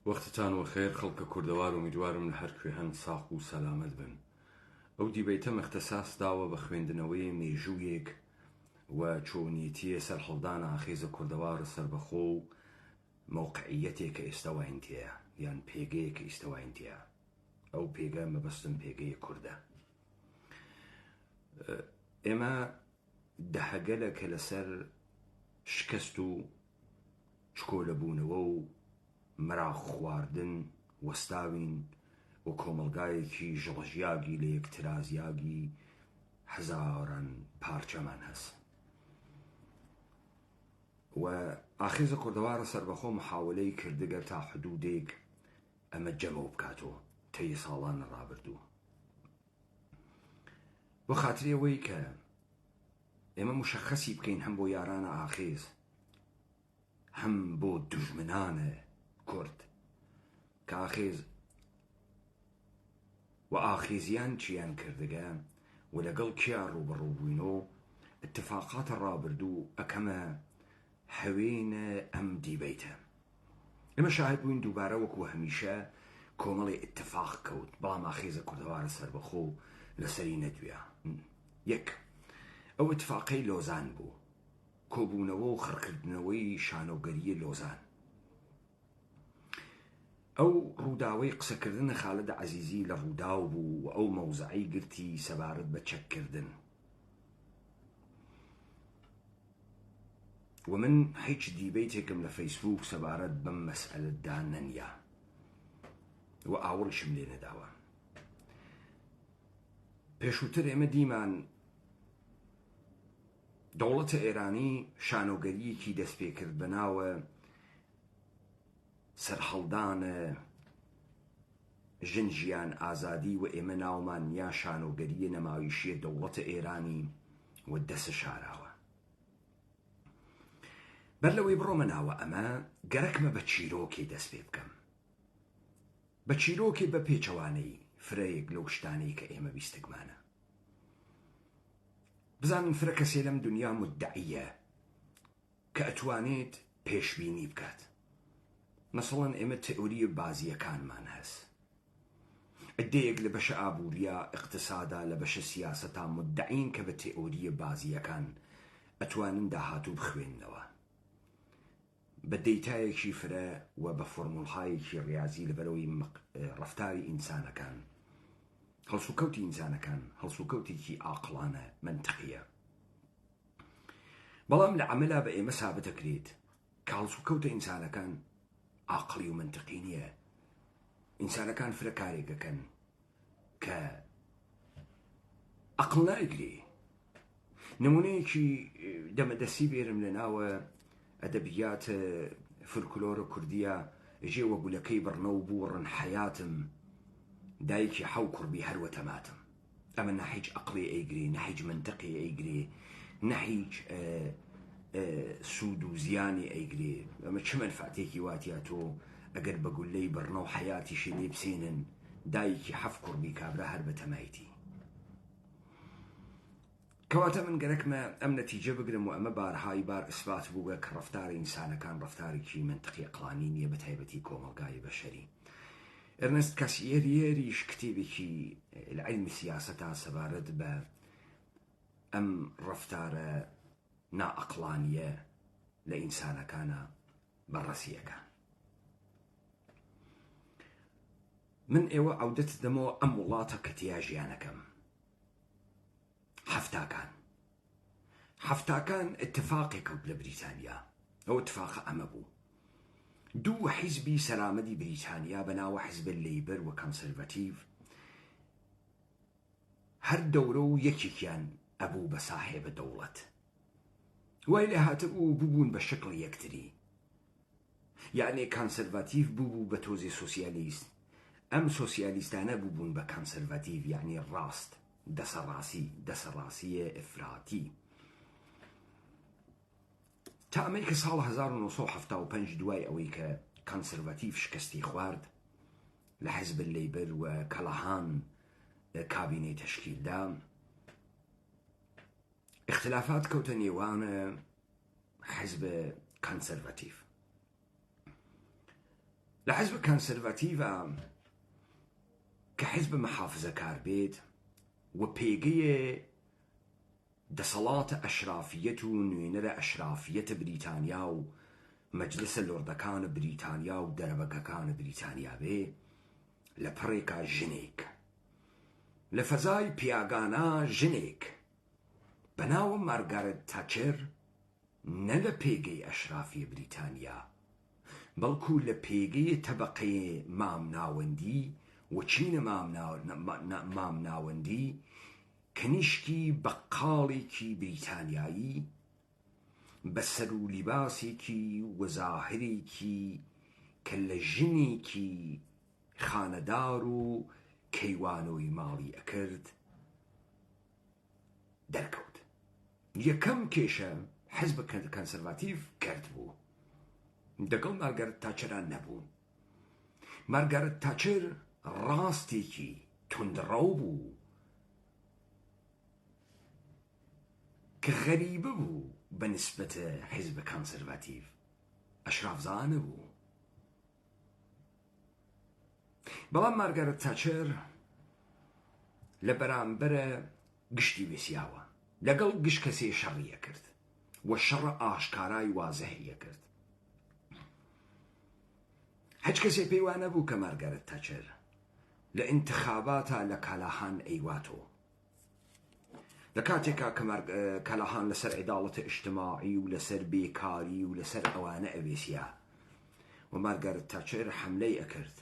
وەختتان وەخێر خەڵکە کوردەوار امیدوارم لە هەر کوێ هەن ساق و سەلامەت بن. ئەو دیبەیتەم اختصاص داوە بە خوێندنەوەی مێژوویەک و چۆنیەتیە سەرهەڵدانە ئاخێزە کوردەوارە سەربەخۆ و موقعیەتێک کە ئێستا واینتەیە یان پێگەیەک کە ئێستا واینتەیە. ئەو پێگە مەبەستم پێگەی کووردە. ئێمە دەهەگەلە کە لەسەر شکست و چکۆلەبوونەوە و مەراخ خواردن وەستاوین و کۆمەلگایەکی ژەڵژیاگی لە یەکترازیاگی هەزاران پارچەمان هەست و ئاخێزە کوردەوارە سەربەخۆ محاولەی کردگە تا حدودێک ئەمە جەمە بکاتەوە تەی ساڵان ڕابردوو بۆ خاترەوەی کە ئێمە مشەخەسی بکەین هەم بۆ یارانە ئاخێز هەم بۆ دوژمنانە کورد کە ئاخێز و ئاخێزیان چیان کردگە و لەگەڵ کیا ڕوبەڕووبووینەوە اتفاقاتە ڕابردوو ئەکەمە هەوێنە ئەم دیبەیتە. ئێمە شاهد بووین دووبارە وەکو هەمیشە کۆمەڵی اتفاق کەوت بەڵام ئاخێزە کوردەوارە سەربەخۆ لەسەری نەدوێ. یەک ئەو اتفاقەی لۆزان بوو، کۆبوونەوە و خڕکردنەوەی شانۆگەریە لۆزان، ئەو ڕووداوەی قسەکردنە خالد عەزیزی لە ڕووداو بوو و ئەو مەوزعی گرتی سەبارەت بە چەککردن و من هیچ دیبەیتێکم لە فەیسبووک سەبارەت بەم مەسئلەتدا نەنیا و ئاوڕیشم لێ نەداوە. پێشووتر ئێمە دیمان دەوڵەتە ئێرانی شانۆگەریەکی دەست پێکرد بەناوە سەرهەڵدانە ژنجیان ئازادی و ئێمە ناومان یا شانۆگەریە نەماویشیە دەوڵەتە ئێرانی و دەسە شاراوە. بەر لەوەی بڕۆمە ناوە ئەمە گەرەکمە بە چیرۆکێ دەست پێ بکەم، بە چیرۆکێ بە پێچەوانەی فرەیەک لەو شتانەی کە ئێمە بیستگمانە. بزانن فرە کەسێ لەم دنیا مدعیە کە ئەتوانێت پێشبینی بکات. مەسەڵەن ئێمە تئۆریە بازیەکانمان هەست، ئەدەیەک لە بەشە ئابووریە ئیقتسادا لە بەشە سیاسەتا مدعین کە بە تئۆریە بازیەکان ئەتوانن داهاتوو بخوێننەوە بە دەیتایەکی فرە و بە فۆرموڵهایەکی ڕاضی لەبەرەوەی ڕەفتاری ئینسانەکان، هەڵسوکەوتی ئینسانەکان هەڵسوکەوتێکی عاقڵانە منتقیە. بەڵام لە عەمەلا بە ئێمە سابت دەکرێت کە هەڵسوکەوتە ئینسانەکان عاقڵی و منتقی نییە. ئینسانەکان فرە کارێک دەکەن کە عەقڵ نایگرێ. نمونەیەکی دەمەدەستی بێرم لە ناوە ئەدەبیات فولکلۆرە کوردیە ژێوە گولەکەی بڕنە و بووڕن حەیاتم دایکی حەو کوڕبی هەروە تەماتم. ئەمە نە هیچ عەقڵێ ئەیگرێ، نە هیچ منتقێ ئەیگرێ، نە هیچ سوود و زیانی ئەیگرێ. ئەمە چ مەنفعەتێکی واتیا تۆ ئەگەر بە گولەی بڕنە و حەیاتیشی لێ بسێنن دایکی حەف کوڕبی کابرا هەر بە تەمایتی. کەواتە من گەرەکمە ئەم نەتیجە بگرم و ئەمە بارهای بار ئیسبات بووە کە ڕەفتاری ئینسانەکان ڕەفتارێکی منتقی عەقڵانی نییە بە تایبەتی کۆمەلگای بەشەری. ئەرنست کاسیێریش کتێبێکی لە عیلمی سیاسەتا سەبارەت بە ئەم ڕەفتارە نائەقڵانیە لە ئینسانەکانە بەڕەسیەکان. من ئێوە عەودەت دەمەوە ئەم وڵاتە کە تیا ژیانەکەم. هەفتاکان اتفاقێک کەوت لە بریتانیا. ئەو اتفاقە ئەمە بوو: دوو حیزبی سەرامەدی بریتانیا بەناوە حیزبە لەیبەر و کۆنسەرڤەتیڤ هەر دەورە و یەکێکیان ئەبوو بە ساحێبە دەوڵەت، وای لێ هاتبوو ببوون بە شکڵ یەکتری. یعنی کۆنسەرڤەتیڤ بوو بە تۆزی سۆسیالیست، ئەم سۆسیالیستانە بوون بە کۆنسەرڤەتیڤ یعنی ڕاست، دەسەڕاستیە ئەفراطی. تا ئەمەی کە ساڵ 1975 دوای ئەوەی کە کۆنسەرڤەتیڤ شکستی خوارد لە حیزبە لەیبەر و کەڵەهان کابینەی تەشکیلدا، اختلافات کەوتە نێوانە حیزبە کۆنسەرڤەتیڤ. لحزب كونسرفاتيفا كحزب محافظة كاربيت وبيجي دسالات أشرافية نوينرا أشرافية بريطانيا ومجلس اللوردكان بريطانيا ودربكان بريطانيا بي لبريكا جنيك لفزاي بياغانا جنيك بناو مارغاريت تاتشر نلا بيجي أشرافية بريطانيا بلكو لبيجي طبقي مامناوندي وچين مامناوندي كنيشكي بقالي كي بريطانيايي بسرو لباسي كي وظاهري كي كالجني كي خاندارو كيوانوي مالي أكرد دركوت يكم كيشا حزب كونسرفاتيف كرتبو دقل مارغاريت تاتشر نبون مارغاريت تاتشر راستي كي تندروبو كغريبة بو بنسبة حزب كونسرفاتيف أشراف زانه بو بەڵام مارگارێت تاچر لە بەرامبەرە گشتی وێسیاوە لەگەڵ گشت کەسێ شەڕیە کرد وە شەڕە ئاشکارای وازەهیە کرد هەچ کەسێ پێی وا نەبوو کە مارگارێت تاچر لە ئینتخاباتە لە کالاهان ئەیواتۆ لە کاتێکا کە کالاهان لەسەر عیداڵەتە ئیجتیماعی و لەسەر بێکاری و لەسەر ئەوانە ئەوێسیا و مارگارێت تاچر حەملەی ئەکرد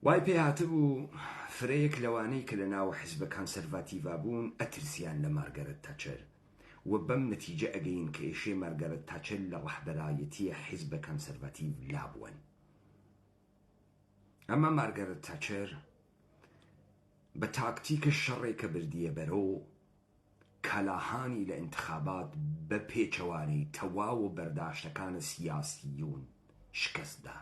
وای پێ هاتبوو فرەیەک لەوانەی کە لە ناو حیزبە کۆنسەرڤاتیڤا بوون ئەترسیان لە مارگارێت تاچر و بەم نەتیجە ئەگەین کە ئێشێ مارگارێت تاچر لە ڕەهبەرایەتیە حیزبە کۆنسەرڤاتیڤ لابوون ئەمە مارگارێت تاچر بە تاکتیکە شەڕێکە بردیە بەرەو کالاهانی لە ئینتخابات بە پێچەوانەی تەواو و بەرداشتەکانە سیاسیون شکستدا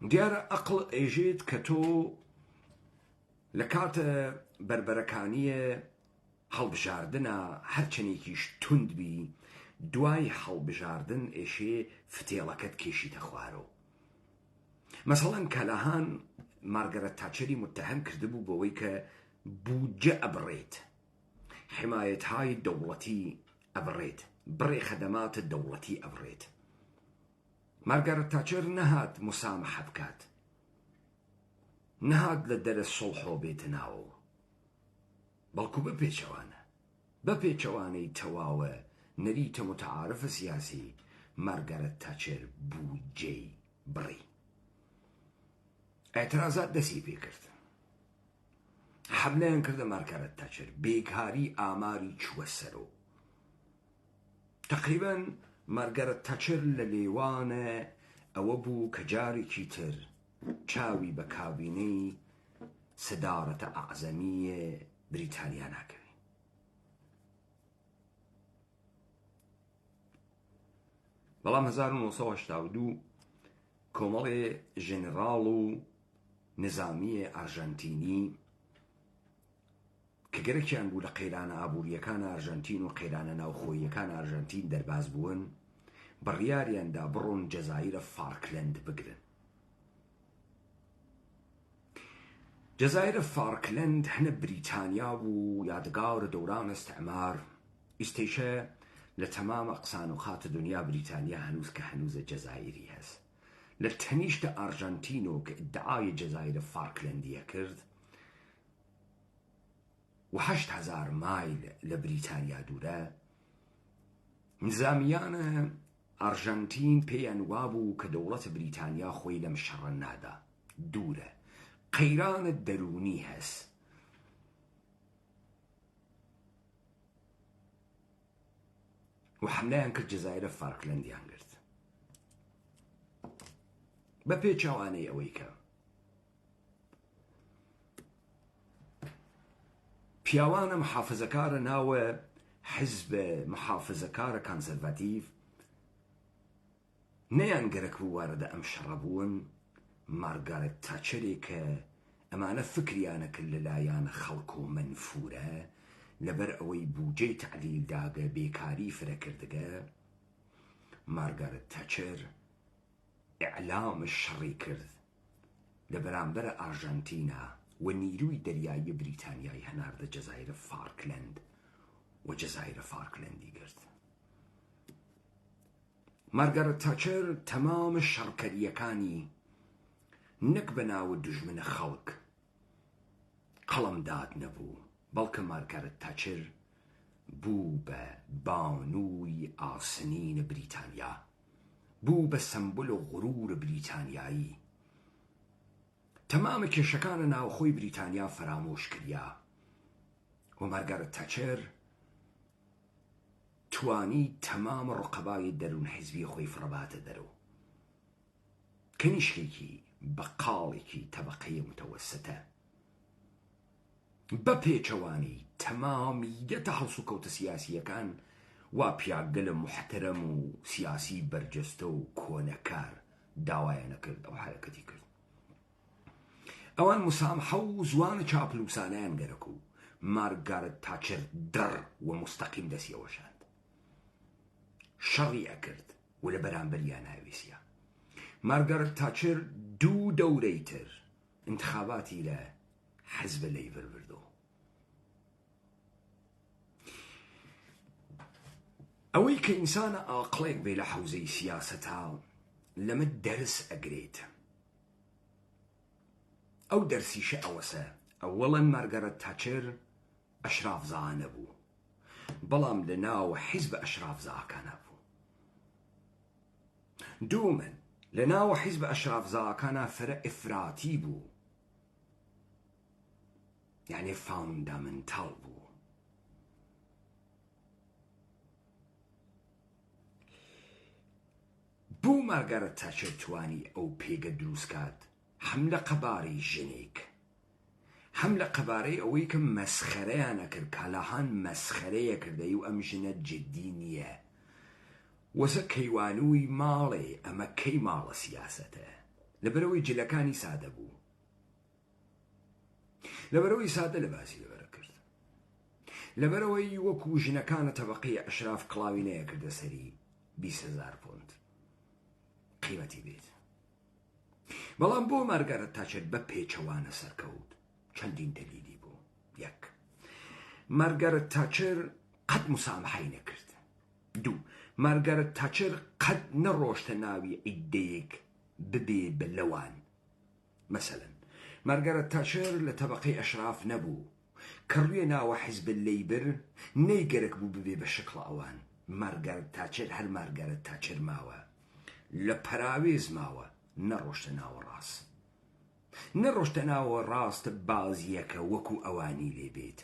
دیارە ئەقڵ ئێژێت کە تۆ لە کاتە بربەرەکانیە هەڵبژاردنە هەرچەندێکیش توند بی دوای هەڵبژاردن ئێشێ فتێڵەکەت کێشیتە خوارەوە مەسەڵەن کالاهان مارگارێت تاچەری متهم کردبوو بەوەی کە بودجە ئەبڕێت حمایەتهای دەوڵەتی ئەبڕێت بڕێ خەدەماتە دەوڵەتی ئەبڕێت مارگارێت تاچر نەهات مسامحە بکات نەهات لە دەرە سڵحۆ بێتە ناوەوە بەڵکو بە پێچەوانەی تەواوە نەریتە متعارفە سیاسی مارگارێت تاچر بودجەی بڕی ئێترازات دەستی پێ کرد حەملەیان کردە مارگارێت تاچر بێکاری ئاماری چووە سەرەوە تقریباً مارگارێت تاچر لە لێوانە ئەوە بوو کە جارێکی تر چاوی بە کابینەی سەدارەتە ئەعزەمیە بریتانیا ناکەوێت بەڵام 1982 کۆمەڵێ ژێنێراڵ و نظامیە ئارژەنتینی کە گەرەکیان بوو لە قەیرانە ئابوووریەکان ئارژەنتین و قەیرانە ناوخۆییەکان ئارژەنتین دەرباز بوون بڕیاریاندا بڕۆن جەزایرە فارکلەند بگرن جەزایرە فارکلەند هەنە بریتانیا بوو یادگارە دەوران ئەستعمار ئیستیشە لە تەمامە قسانوخاتە دنیا بریتانیا هەنووز کە هەنووزە جەزایری هەست لە تەنیشتە ئارژەنتینۆ کە ئیدعای جەزایرە فارکلەندیە کرد و 8,000 مایل لە بریتانیا دوورە نظامیانە ئارژەنتین پێیان وابوو کە دەوڵەتە بریتانیا خۆی لەم شەڕە نادا دوورە قەیرانە دەرونی هەست و حەملەیان کرد جەزایرە فارکلەندیان کرد بە پێچەوانەی ئەوەی کە پیاوانە محافزەکارە ناوە حزبە محافزەکارە کۆنسەرڤاتیڤ نەیان گەرەک بوو وارەدە ئەم شەڕە بوون مارگارێت تاچەرێک کە ئەمانە فکریانە کرد لەلایەن خەڵک و منفورە لەبەر ئەوەی بوجەی تعلیل داگە بێکاری فرەکردگە، مارگارێت تاچر ئیعلام شەڕی کرد لە بەرامبەر ئارژەنتینا و نیروی دەریایی بریتانیای هەناردە جەزایرە فارکلەند و جەزایرە فارکلەندی گرت. مارگارێت تاچر تەمام شەڕکەریەکانی نەک بەناوە دوژمنە خەڵک قەڵەمداد نەبوو، بەڵکە مارگارێت تاچر بوو بە بانووی ئاسنینە بریتانیا، بوو بە سەمبۆل و غورور بریتانیایی. تەمامە کێشەکانە ناوخۆی بریتانیا فەرامۆش کردیا و مارگارێت تاچر توانی تەمام ڕقەبای دەروون حیزبی خۆی فڕەباتە دەرەوە. کەنیشکێکی بەقاڵێکی تەبەقەیە متەوەسەتە بە پێچەوانی تەمامیەتە هەڵس و کەوتە سیاسیەکان وا پیاگەلە محتەرەم و سیاسی بەرجەستە و کۆنەکار داوایانە کرد ئەو حرەکەتی کرد. ئەوان مسامحە و زوانە چاپلوسانیان گەرەک و مارگارێت تاچر دڕ و مستەقیم دەسیەوەشاند، شەڕی ئەکرد و لە بەرامبەریان هاوێسیە. مارگارێت تاچر دوو دەورەی تر انتخاباتی لە حزبە لەیبەر بردو. ئەوەی کە ئینسانە ئاقڵێک بێ لە حەوزەی سیاسەتا لەمە دەرس ئەگرێت. ئەو دەرسیشە ئەوەسە: ئەوەڵەن مارگارێت تاچر ئەشرافزا نەبوو، بەڵام لە ناو حیزبە ئەشرافزاکانە بوو. دوومەن لە ناو حیزبە ئەشرافزاکانە فرە ئفراتی بوو، یعنی فاوندامنتال بوو. بۆ مارگارێت تاچر توانی ئەو پێگە دروستکات، هەم لە قەبارەی ژنێک، هەم لە قەبارەی ئەوەی کە مەسخەرەیانە کرد، کالاهان مەسخەرەیە کردەی و ئەم ژنە جددی نییە، وەسە کەیوانووی ماڵێ، ئەمە کەی ماڵە سیاسەتە، لەبەرەوەی جلەکانی سادە بوو، لەبەرەوەی سادە لە باسی لەبەرە کرد، لەبەرەوەی وەکو ژنەکانە تەبەقەی ئەشراف کڵاوی نەیە کردە سەری 20,000 پۆند قیمەتی بێت. بەڵام بۆ مارگارێت تاچر بە پێچەوانە سەرکەوت چەندین دەلیلی بوو. یەک، مارگارێت تاچر قەت مسامحەی نەکرد. دوو، مارگارێت تاچر قەت نەڕۆشتە ناوی عیدەیەک ببێ بە لەوان. مەسەلەن مارگارێت تاچر لە تەبەقەی ئەشراف نەبوو کە ڕوویە ناوە حیزبە لەیبەر نەیگەرەک بوو ببێ بە شکڵ ئەوان. مارگارێت تاچر هەر مارگارێت تاچر ماوە، لە پەراوێز ماوە، نەڕۆشتە ناوە ڕاست، نەڕۆشتە ناوە ڕاست بازیەکە وەکو ئەوانی لێبێت.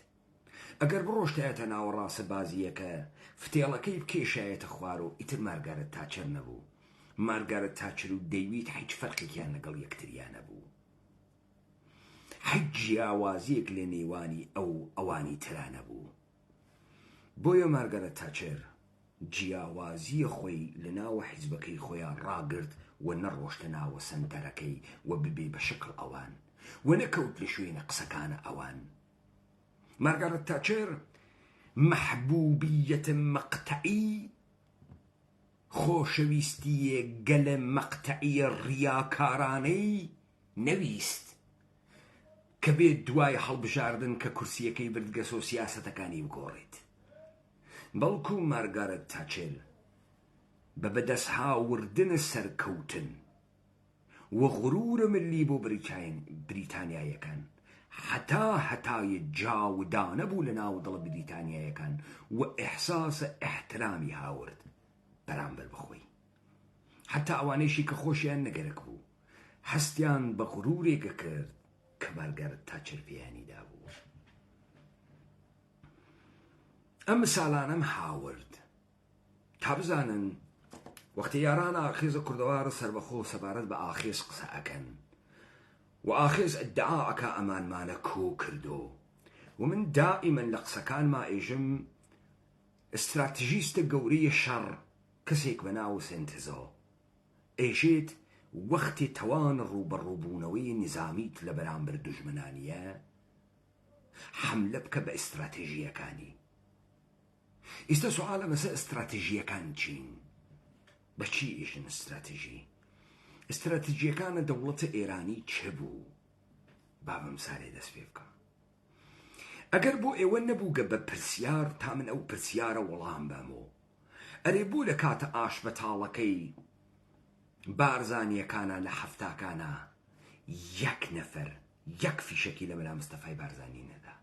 ئەگەر بڕۆشتایەتە ناوە ڕاستە بازیەکە، فتێڵەکەی بکێشایەتە خوار و ئیتر مارگارێت تاچر نەبوو. مارگارێت تاچر و دەیویت هیچ فەرقێکیان لەگەڵ یەکتریان نەبوو، هیچ جیاوازیەک لە نێوانی ئەو ئەوانی ترا نەبوو. بۆیە مارگارێت تاچر جیاوازیە خۆی لە ناوە حیزبەکەی خۆیان ڕاگرت و نەڕۆشتە ناوە سەنتەرەکەی و ببێ بە شکڵ ئەوان و نەکەوت لە شوێنە قسەکانە ئەوان. مارگارێت تاچر محبوبیەتە مەقتەعی، خۆشەویستیە گەلە مەقتەعیە ڕیاکارانەی نەویست کە بێت دوای هەڵبژاردن کە کورسیەکەی بردگەسە و سیاسەتەکانی بگۆڕێت. بەڵکو مارگارێت تاچر بە بەدەستهاوردنە سەرکەوتن و غورورە ملی بۆ بریتانیایەکان هەتای جاودانە بوو لە ناو دڵە بریتانیایەکان و ئیحساسە ئیحترامی هاورد بەرامبەر بخۆی. هەتا ئەوانەیشی کە خۆشیان نەگەرەک بوو هەستیان بە غورورێکە کرد کە مارگارێت تاچر پێیانیدا بوو. ئەم مساڵانەم هاورد تا بزانن وەختی یاران ئاخێزە کوردەوارە سەربەخۆ سەبارەت بە ئاخێز قسە ئەکەن و ئاخێز ئەدعا ئەکا ئەمانمانە کۆ کردو و من دائیمەن لە قسەکانما ئێژم استراتیژیستە گەورەی شەڕ کەسێک بە ناو سێنتزۆ ئێژێت وەختی تەوان ڕوبەڕووبوونەوەی نظامیت لە بەرامبەر دوژمنانیە حملە بکە بە ئیستراتیژیەکانی. ئێستا سوالە مەسە ئیستراتیژیەکان چین؟ بەچی ئێژن ئیستراتیژی؟ ئیستراتیژیەکانە دەوڵەتە ئێرانی چ بوو؟ با بەم سارێ دەست پێ بکەم. ئەگەر بۆ ئێوە نەبوو گە بە پرسیار تا من ئەو پرسیارە وەڵام بەمەوە، ئەرێ بوو لە کاتە ئاش بەتاڵەکەی بارزانیەکانە لە هەفتاکانە یەک نەفەر یەک فیشەکی لە مەلا مستەفای بارزانی نەدا؟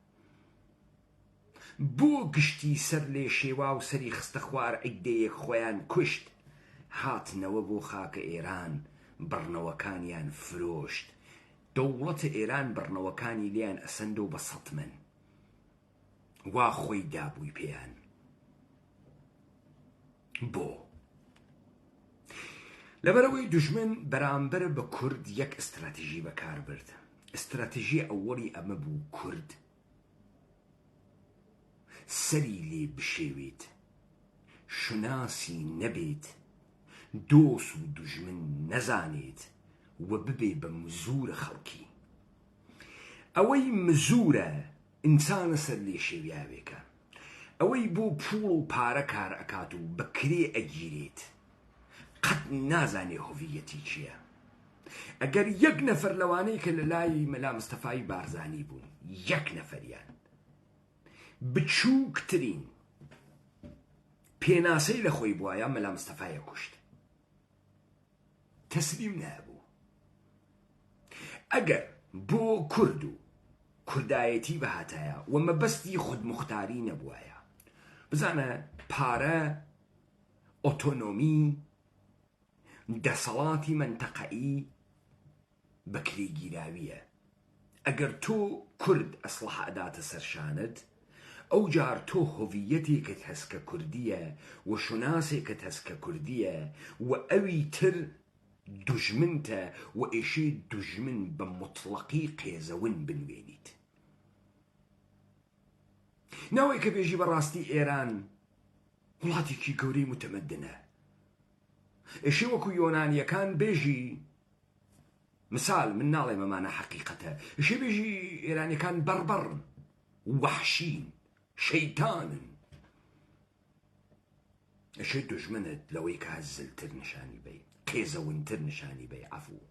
بۆ گشتی سەر لێ شێوا و سەری خستە خوار عیدەیەک خۆیان کوشت، هاتنەوە بۆ خاکە ئێران بڕنەوەکانیان فرۆشت، دەوڵەتە ئێران بڕنەوەکانی لیان ئەسەند و بە سەد من وا خۆی دابووی پێیان. بۆ لەبەرەوەی دوژمن بەرامبەر بە کورد یەک ئیستراتیژی بەکار برد. ئیستراتیژی ئەوەڵی ئەمە بوو کورد سەری لێ بشێوێت، شناسی نەبێت، دۆس و دوژمن نەزانێت و ببێ بە مزورە خەڵکی. ئەوەی مزورە ئینسانە سەر لێ شێویاوێکە، ئەوەی بۆ پوڵ و پارە کار ئەکات و بەکرێ ئەگیرێت، قەت نازانێ هۆڤیەتی چییە. ئەگەر یەک نەفەر لەوانەی کە لە لای مەلا مستەفای بارزانی بوون، یەک نەفەریان بچووکترین پێناسەی لە خۆی بووایە مەلا مستەفایە کوشت، تەسلیم نەبوو. ئەگەر بۆ کورد و کوردایەتی بەهاتایە و مەبەستی خودموختاری نەبووایە، بزانە پارە، ئۆتۆنۆمی، دەسەڵاتی مەنتەقەئی بەکرێگیراویە. ئەگەر تۆ کورد ئەسلحە ئەداتە سەرشانت، ئەو جار تۆ هۆڤیەتێکت هەسکە کوردیە و شوناسێکت هەسکە کوردیە و ئەوی تر دوژمنتە و ئێشێ دوژمن بە مطلقی قێزەون بنوێنیت. ناوەی کە بێژی بەڕاستی ئێران وڵاتێکی گەورەی متەمەدنە، ئێشێ وەکو یۆنانیەکان بێژی، مثال من ناڵێ مەمانە حەقیقەتە، ئێشێ بێژی ئێرانیەکان بەڕبەڕن، وەحشین، شەیتانن. ئێشێ دوژمنت لەوەی کە هەزلتر نیشانی بێ، قێزەونتر نیشانی بێ. عەفوو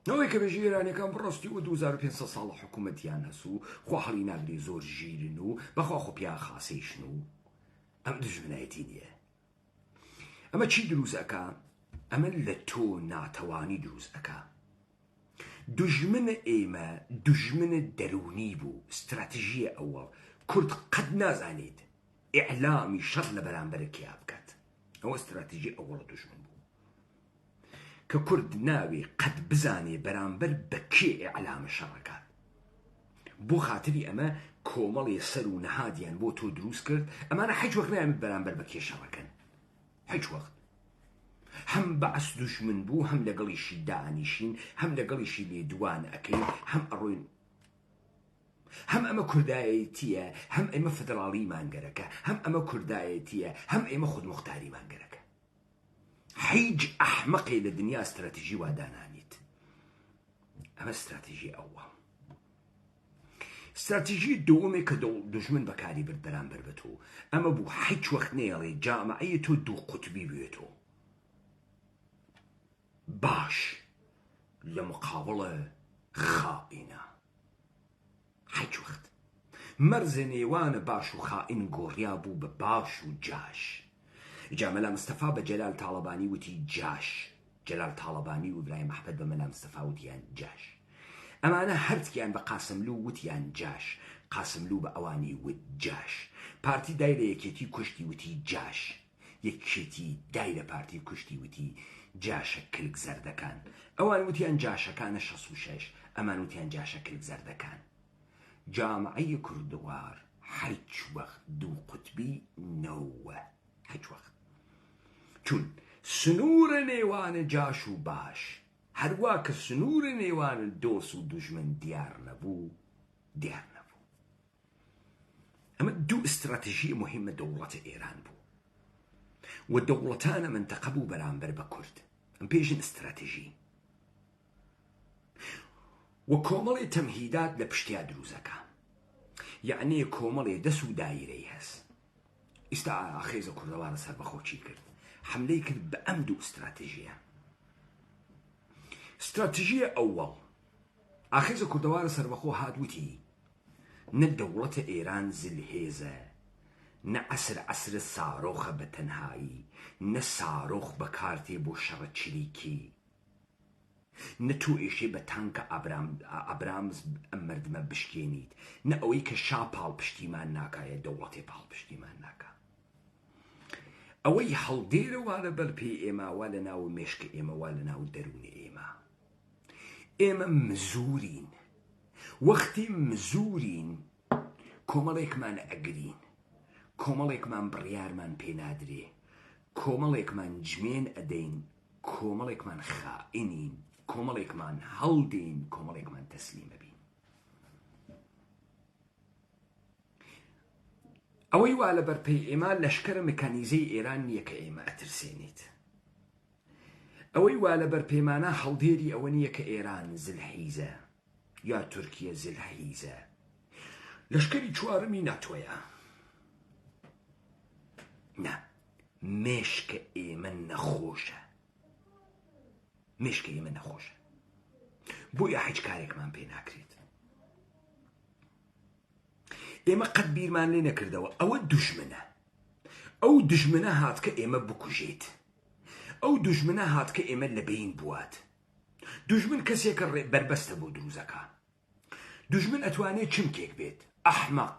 نەوەی کە بێژی ئێرانیەکان بڕاستی و 2500 ساڵ حکوومەتیان هەس و خوا هەڵی ناگری زۆر ژیرن و بەخوا خۆ پیا خاسەیشن و ئەم دژمنایەتی نییە. ئەمە چی دروست ئەکا؟ ئەمە لە تۆ ناتەوانی دروست ئەکا. دژمنە ئێمە دژمنە دەرونی بوو. استراتیژیە ئەوە کورد قەت نازانێت ئیعلامی شەڕ لە بەرامبەرە کیا بکات. ئەوە استراتیژی ئەوەڵە دژمن بوو کە کورد ناوێ قەت بزانێ بەرامبەر بە کێ ئیعلامە شەڕەکات. بۆ خاتری ئەمە کۆمەڵێ سەر و نەهادیان بۆ تۆ دروست کرد. ئەمانە هیچ وەخت نایەوێت بەرامبەر بە کێ شەڕەکەن، هیچ وەخت. هەم بەعس دوژمن بوو، هەم لەگەڵیشی دانیشین، هەم لەگەڵیشی لێدوان ئەکەین، هەم ئەڕۆین، هەم ئەمە کوردایەتیە، هەم ئێمە فدراڵی مانگەرەکە، هەم ئەمە کوردایەتیە، هەم ئێمە خودموختاری مانگەرەکە. هیچ ئەحمەقێ لە دنیا استراتیژی وا دانانیت. ئەمە استراتیژی ئەوە. استراتیژی دووەمێ کە دوژمن بەکاری برد بەرامبەر بە تۆ، ئەمە بوو هیچ وەخت نێڵێ جامعەی تۆ دوو قوتبی بوێتەوە. باش لە مقابڵە خائینە. هیچ وەخت مەرزە نێوانە باش و خائین گۆڕیا بوو بە باش و جاش. جا مەلا مستەفا بە جەلال تاڵەبانی وتی جاش، جەلال تاڵەبانی و ئیبراهیم ئەحمەد بە مەلا مستەفا وتیان جاش. ئەمانە هەرتکیان بە قاسملو وتیان جاش، قاسملو بە ئەوانی وت جاش. پارتی دای لە یەکێتی کوشتی وتی جاش، یەکێتی دای لە پارتی کوشتی وتی جاشە کلک زەردەکان. ئەوان وتیان جاشەکانە 66، ئەمان وتیان جاشە کلک زەردەکان. جامعەی کوردوار هیچ وەخت دوو قوتبی نەوە، هیچ وەخت. چون سنوورە نێوانە جاش و باش، هەروە کە سنوورە نێوانە دۆس و دوژمن دیار نەبوو، دیار نەبوو. ئەمە دوو استراتیژی مهمە دەوڵەتە ئێران بوو و دەوڵەتانە منتەقە بوو بەرامبەر بە کورد. ئەم پێژن استراتیژی و کۆمەڵی تەمهیدات لە پشتیا دروستەکە. یعنی کۆمەڵێ دەس و دایرەی هەست. ئێستا ئاخێزە کوردەوارە سەربەخۆچی کرد، حملەی کرد بە ئەم دوو ئستراتیژیە. استراتیژیە ئەووەڵ، ئاخێزە کوردەوارە سەربەخۆ هاتووتی نە دەوڵەتە ئێران زلهێزە، نە عەسر سارۆخە بە تەنهایی، نە سارۆخ بە کارتێ بۆ شەڕە چریکی، نە تۆ ئێشێ بە تانکە ئابرامز ئەم مردمە بشکێنیت، نە ئەوەی کە شا پاڵ پشتیمان ناکایە دەوڵەتێ پاڵ پشتیمان ناکە. ئەوەی هەڵدێرە وا لەبەر پێی ئێمە، وا لە ناو مێشکە ئێمە، وا لە ناو دەروونی ئێمە. ئێمە مزورین، وەختی مزورین کۆمەڵێکمان ئەگرین، کۆمەڵێکمان بڕیارمان پێنادرێ، کۆمەڵێکمان جمێن ئەدەین، کۆمەڵێکمان خائینین، کۆمەڵێکمان هەڵدین، کۆمەڵێکمان تەسلیمە بین. ئەوەی وا لەبەر پێی ئێمە لەشکرە مەکانیزەی ئێران نییە کە ئێمە ئەترسێنیت. ئەوەی وا لەبەر پەیمانە هەڵدێری ئەوە نییە کە ئێران زلحیزە یا تورکیە زلحیزە. لەشکری چوارمی ناتۆیە. نا، مێشکە ئێمە نەخۆشە، مێشکە ئێمە نەخۆشە، بۆیە هیچ کارێکمان پێ ناکرێت. ئێمە قەت بیرمان لێ نەکردەوە ئەوە دوژمنە، ئەو دوژمنە هات کە ئێمە بکوژێت، ئەو دوژمنە هات کە ئێمە لەبین بوات. دوژمن کەسێکە بربەستە بۆ دروزەکە. دوژمن ئەتوانێت چمکێک بێت، ئەحمەق،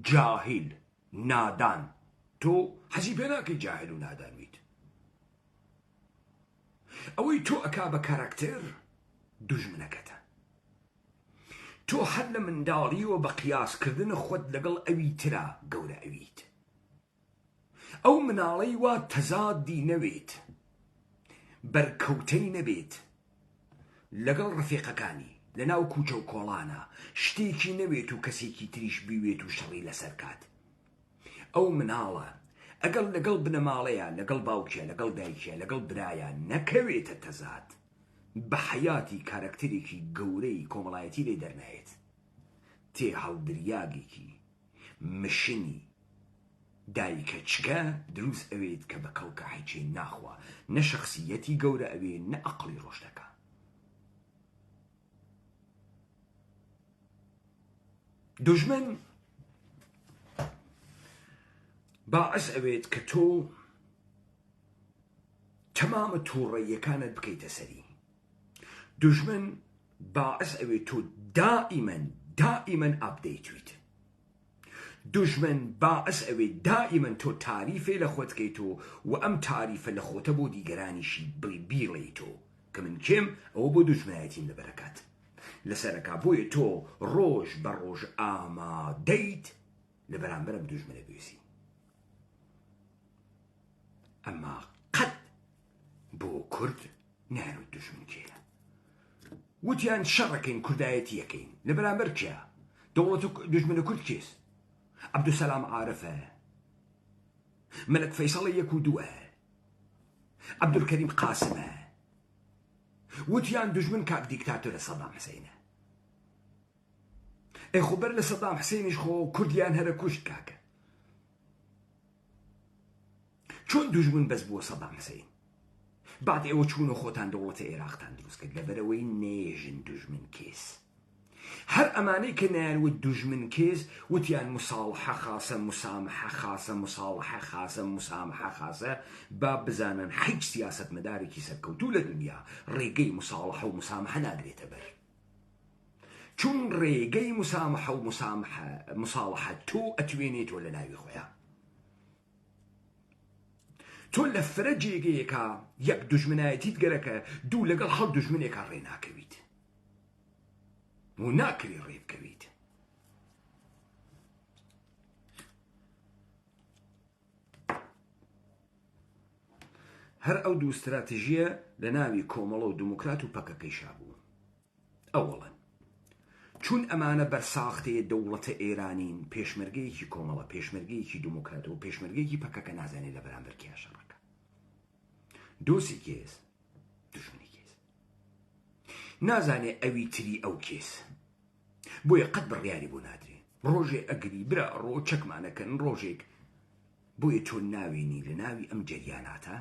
جاهیل، نادان. تۆ حەزی پێ ناکەی جاهیل و نادان بیت. ئەوەی تۆ ئەکا بە کارەکتەر دوژمنەکەتە. تۆ هەر لە منداڵیەوە بە قیاسکردن خۆت لەگەڵ ئەوی ترا گەورە ئەویت. ئەو مناڵەی وا تەزادی نەوێت، بەرکەوتەی نەبێت لەگەڵ ڕفیقەکانی لە ناو کوچە و کۆڵانە، شتێکی نەوێت و کەسێکی تریش بیوێت و شەڕی لەسەر کات. ئەو مناڵە ئەگەڵ لەگەڵ بنەماڵەیە، لەگەڵ باوکیە، لەگەڵ دایکیە، لەگەڵ برایە نەکەوێتە تەزاد، بە حەیاتی کارەکتەرێکی گەورەی کۆمەڵایەتی لێ دەرنایێت. تێ هەڵدریاگێکی مشنی دایکە چکە دروست ئەوێت کە بە کەڵکە حیچێ ناخوا، نە شەخسیەتی گەورە ئەوێ، نە ئەقڵی ڕۆشتەکە. دوژمن باعث ئەوێت کە تۆ تەمامە تووڕەییەکانت بکەیتە سەری. دوژمن باعث ئەوێت تۆ دائیمەن ئاپدەیتویت. دوژمن باعث ئەوێت دائیمەن تۆ تاریفێ لە خۆت بکەیتەوە و ئەم تاریفە لە خۆتە بۆ دیگەرانیشی بیڵێیتەوە کە من کێم، ئەوە بۆ دوژمنایەتیم لەبەرەکات لەسەرەکە. بۆیە تۆ ڕۆژ بە ڕۆژ ئامادەیت لە بەرامبەرم دوژمنە بوێسی. ئەمما قەت بۆ کورد نایەوێت دوژمن کێیە. وتیان شەڕەکەین، کوردایەتی یەکەین، لە بەرامبەر کێیە؟ دەوڵەت دوژمنە کورد کێس؟ عەبدولسەلام عارفە، مەلەک فەیسەڵە 1 و 2، عەبدولکەریم قاسمە. وتیان دوژمن کاک دیکتاتۆرە سەدام حوسێنە. ئەی خۆ بەر لە سەدام حوسێنیش خۆ کوردیان هەرە کوشت کاکە. چۆن دوژمن بەس بووە سەدام حوسێن؟ بعد ئێوە چوونە خۆتان دەوڵەتە عێراقتان دروست کرد لەبەرەوەی نێژن دوژمن کێس. هەر ئەمانەی کە نایانوت دوژمن کێس وتیان مساڵحە خاسە، مسامحە خاسە، مساڵحە خاسە، مسامحە خاسە. با بزانن هیچ سیاسەت مەدارێکی سەرکەوتوو لە دنیا ڕێگەی مساڵحە و مسامحە ناگرێتە بەر. چون ڕێگەی مسامحە و مساڵحە تۆ ئەتوێنێتەوە لە ناوی خۆیان. تۆ لە فرەجێگەیەکە یەک دوژمنایەتیت گەرەکە، دوو لەگەڵ هەڵ دوژمنێکە ڕێ ناکەویت و ناکەوی ڕێ بکەویت. هەر ئەو دوو استراتیژیە لە ناوی کۆمەڵە و دموکرات و پەکەکەیشا بوو. ئەوەڵەن چون ئەمانە بەرساختەیە دەوڵەتە ئێرانین، پێشمەرگەیەکی کۆمەڵە، پێشمەرگەیەکی دموکرات و پێشمەرگەیەکی پەکەکە نازانێت لە بەرامبەر کیا شەڕەکە. دۆسی کێس، دوژمنی کێس نازانێ ئەوی تری ئەو کێس، بۆیە قەت بڕیاری بۆ نادرێ. ڕۆژێ ئەگری برا ڕۆ چەکمانەکەن ڕۆژێک بۆیە تۆ ناوێنی لە ناوی ئەم جەریاناتە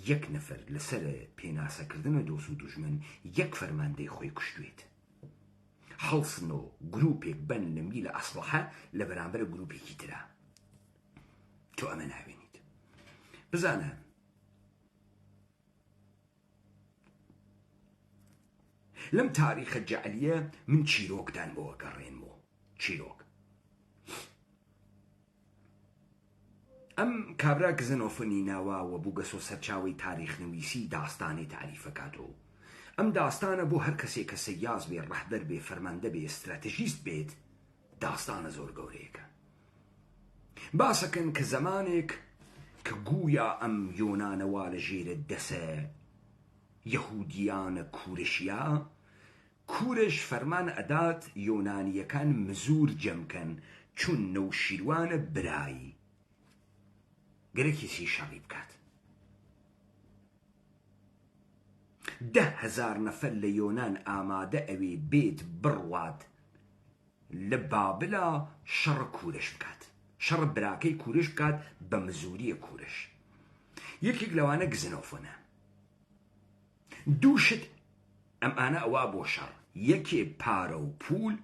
یەک نەفەر لەسەر پێناسەکردنە دۆست و دوژمن یەک فەرماندەی خۆی کوشتوێت هەڵسنەوە گروپێک بن لە میلە ئەسڵحە لە بەرامبەر گروپێکی ترا تۆ ئەمە ناوێنیت بزانە لەم تاریخە جەعلیە من چیرۆکدان بۆوە گەڕێنمەوە چیرۆک ئەم کابرا گزنۆفنی ناواوە بوو گەسۆ سەرچاوی تاریخنویسی داستانی تعریفەکاتەوە ئەم داستانە بۆ هەر کەسێک کە سەیاز بێ ڕەهبەر بێ فەرماندە بێ استراتیژیست بێت داستانە زۆر گەورەیەکە باسەکەن کە زەمانێک کە گویا ئەم یۆنانەوا لە ژێرە دەسە یەهودیانە کوورشیە کوورش فەرمان ئەدات یۆنانیەکان مزور جەمکەن چون نەوشیروانە برایی گەرەکیسی شەڕی بکات 10,000 نەفەر لە یۆنان ئامادە ئەوێ بێت بڕوات لە بابلا شەڕ کوورش بکات شەڕ براکەی کوورش بکات بە مزوریە کوورش یەکێک لەوانە گزنۆفۆنە دووشت ئەمانە ئەوە بۆ شەڕ یەکێ پارە و پول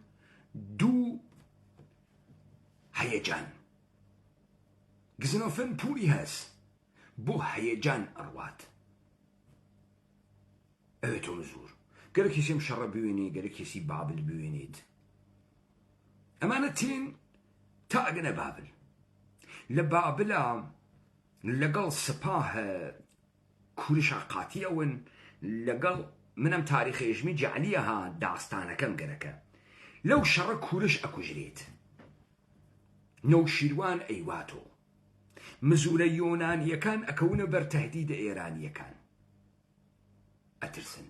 دوو هەیەجان گزنۆفن پولی هەست بۆ هەیەجان ئەڕوات ئەوێ تۆ مزور گەرەکیسیم شەڕە بوێنێ گەرەکیسی بابل بوێنێت ئەمانە تێن تا ئەگەنە بابل لە بابلا لەگەڵ سپاهە کوورشا قاتیەون لەگەڵ منم تاریخێژمی جەعلیە ها داستانەکەم گەرەکە لەو شەڕە کوورش ئەکوژرێت نەوشیروان ئەیواتۆ مزورە یۆنانیەکان ئەکەونە بەر تەهدیدە ئێرانیەکان ئەترسن